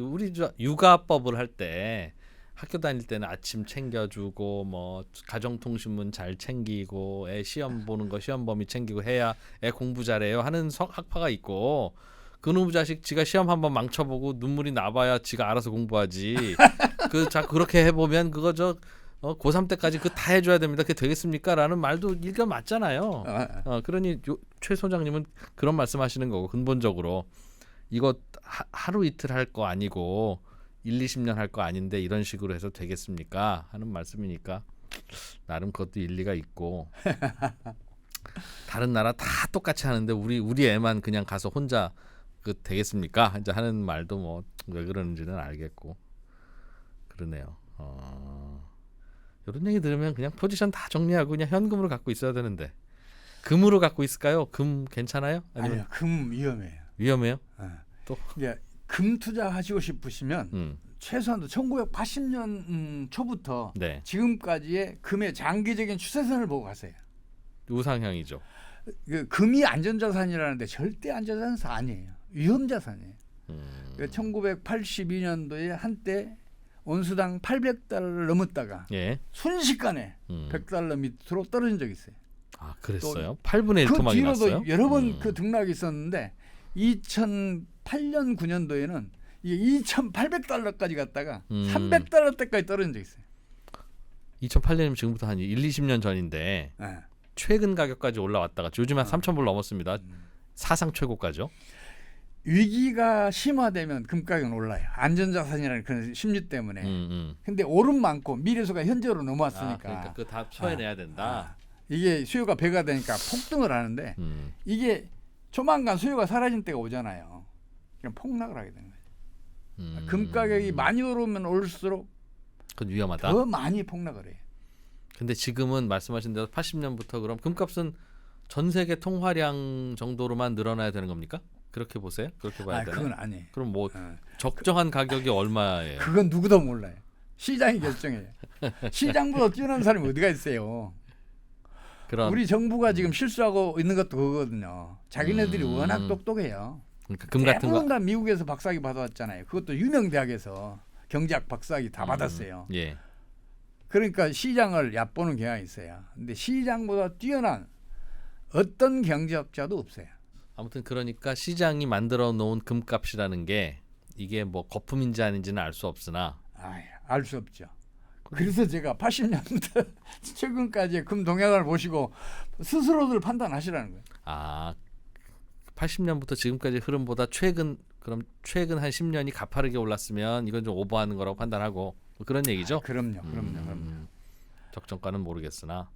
우리 육아법을 할 때 학교 다닐 때는 아침 챙겨주고 뭐 가정통신문 잘 챙기고 애 시험 보는 거 시험 범위 챙기고 해야 애 공부 잘해요 하는 학파가 있고 그놈의 자식 지가 시험 한번 망쳐보고 눈물이 나봐야 지가 알아서 공부하지. 그렇게 해보면 그거 고3 때까지 그 다 해줘야 됩니다. 그게 되겠습니까? 라는 말도 일견 맞잖아요. 그러니 최 소장님은 그런 말씀하시는 거고 근본적으로 이거 하루 이틀 할 거 아니고 1, 20년 할 거 아닌데 이런 식으로 해서 되겠습니까? 하는 말씀이니까 나름 그것도 일리가 있고 다른 나라 다 똑같이 하는데 우리 애만 그냥 가서 혼자 되겠습니까? 이제 하는 말도 뭐 왜 그러는지는 알겠고 그러네요. 이런 얘기 들으면 그냥 포지션 다 정리하고 그냥 현금으로 갖고 있어야 되는데 금으로 갖고 있을까요? 금 괜찮아요? 아니요, 금 위험해요. 위험해요? 또 금 투자하시고 싶으시면 최소한 1980년 초부터 네. 지금까지의 금의 장기적인 추세선을 보고 가세요. 우상향이죠. 금이 안전자산이라는데 절대 안전자산 아니에요. 위험자산이에요. 1982년도에 한때 온수당 800달러를 넘었다가 예. 순식간에 100달러 밑으로 떨어진 적이 있어요. 그랬어요? 8분의 1 그 토막이 뒤로도 났어요? 여러 번 그 등락이 있었는데 2008년 9년도에는 이게 2,800달러까지 갔다가 300달러대까지 떨어진 적이 있어요. 2008년이면 지금부터 한 1, 20년 전인데 네. 최근 가격까지 올라왔다가 요즘 한 3,000불 넘었습니다. 사상 최고가죠. 위기가 심화되면 금 가격은 올라요. 안전자산이라는 그런 심리 때문에. 근데 오름 많고 미래수가 현저로 넘어왔으니까. 그러니까 그 다 쳐내야 된다. 이게 수요가 배가 되니까 폭등을 하는데 이게 조만간 수요가 사라진 때가 오잖아요. 그냥 폭락을 하게 되는 거죠. 금 가격이 많이 오르면 올수록 그건 위험하다. 더 많이 폭락을 해요. 근데 지금은 말씀하신 대로 80년부터 그럼 금값은 전 세계 통화량 정도로만 늘어나야 되는 겁니까? 그렇게 보세요? 그렇게 봐야 되나요? 그건 아니에요. 그럼 뭐 적정한 가격이 얼마예요? 그건 누구도 몰라요. 시장이 결정해요. 시장보다 뛰어난 사람이 어디가 있어요. 우리 정부가 지금 실수하고 있는 것도 그거거든요. 자기네들이 워낙 똑똑해요. 그러니까 금 같은 거 대부분 다 미국에서 박사학위 받아왔잖아요. 그것도 유명 대학에서 경제학 박사학위 다 받았어요. 예. 그러니까 시장을 얕보는 경향이 있어요. 근데 시장보다 뛰어난 어떤 경제학자도 없어요. 아무튼 그러니까 시장이 만들어 놓은 금값이라는 게 이게 뭐 거품인지 아닌지는 알 수 없으나 알 수 없죠. 그래서 제가 80년부터 최근까지 금 동향을 보시고 스스로들 판단하시라는 거예요. 80년부터 지금까지 흐름보다 최근 한 10년이 가파르게 올랐으면 이건 좀 오버하는 거라고 판단하고 뭐 그런 얘기죠. 그럼요. 적정가는 모르겠으나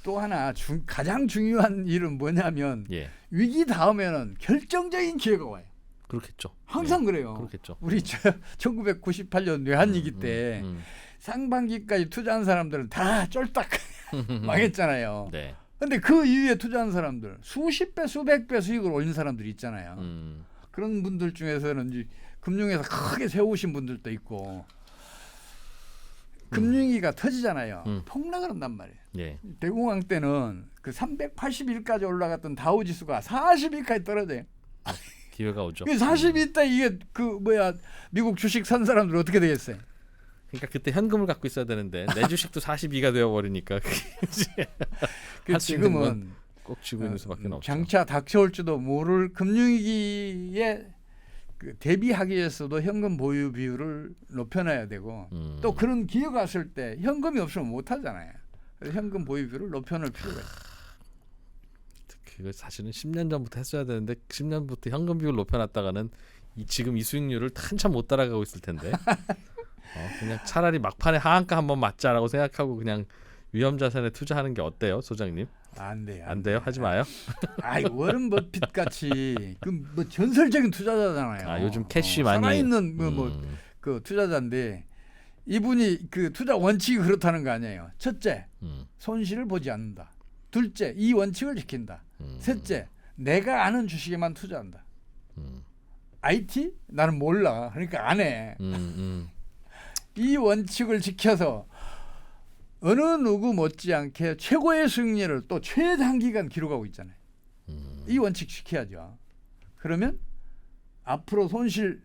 또 하나 가장 중요한 일은 뭐냐면 위기 다음에는 결정적인 기회가 와요. 그렇겠죠. 항상 그래요. 그렇겠죠. 우리 1998년 외환위기 때 상반기까지 투자한 사람들은 다 쫄딱 망했잖아요. 네. 근데 그 이후에 투자한 사람들 수십 배, 수백 배 수익을 올린 사람들이 있잖아요. 그런 분들 중에서는 이제 금융에서 크게 세우신 분들도 있고 금융위기가 터지잖아요. 폭락을 한단 말이에요. 예. 대공황 때는 그 380일까지 올라갔던 다우지수가 40일까지 떨어져요. 기회가 오죠. 40일 때 이게 미국 주식 산 사람들 어떻게 되겠어요? 그러니까 그때 현금을 갖고 있어야 되는데 내 주식도 42가 되어 버리니까 지금은 꼭 쥐고 있는 수밖에 없죠. 장차 닥쳐올지도 모를 금융위기에 그 대비하기 위해서도 현금 보유 비율을 높여놔야 되고 또 그런 기회가 왔을 때 현금이 없으면 못 하잖아요. 그래서 현금 보유 비율을 높여놓을 필요가 있어요. 그거 사실은 10년 전부터 했어야 되는데 10년부터 현금 비율 높여놨다가는 지금 이 수익률을 한참 못 따라가고 있을 텐데 그냥 차라리 막판에 하한가 한번 맞자라고 생각하고 그냥 위험 자산에 투자하는 게 어때요, 소장님? 안 돼요. 안 돼요? 하지 마요. 아이 워런 버핏 같이 그 뭐 전설적인 투자자잖아요. 아, 요즘 캐시 많이 살아있는 그 투자자인데 이분이 그 투자 원칙이 그렇다는 거 아니에요. 첫째, 손실을 보지 않는다. 둘째, 이 원칙을 지킨다. 셋째, 내가 아는 주식에만 투자한다. IT? 나는 몰라. 그러니까 안 해. 이 원칙을 지켜서 어느 누구 못지않게 최고의 수익률을 또 최단기간 기록하고 있잖아요. 이 원칙 지켜야죠. 그러면 앞으로 손실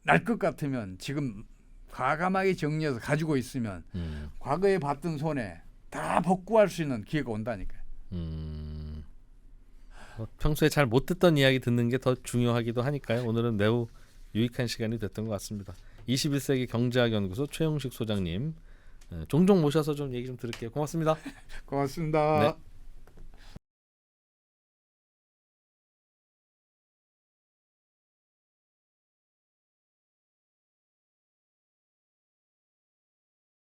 날 것 같으면 지금 과감하게 정리해서 가지고 있으면 과거에 봤던 손해 다 복구할 수 있는 기회가 온다니까요. 평소에 잘 못 듣던 이야기 듣는 게 더 중요하기도 하니까요. 오늘은 매우 유익한 시간이 됐던 것 같습니다. 21세기 경제학연구소 최용식 소장님 종종 모셔서 좀 얘기 좀 들을게요. 고맙습니다. 고맙습니다. 네.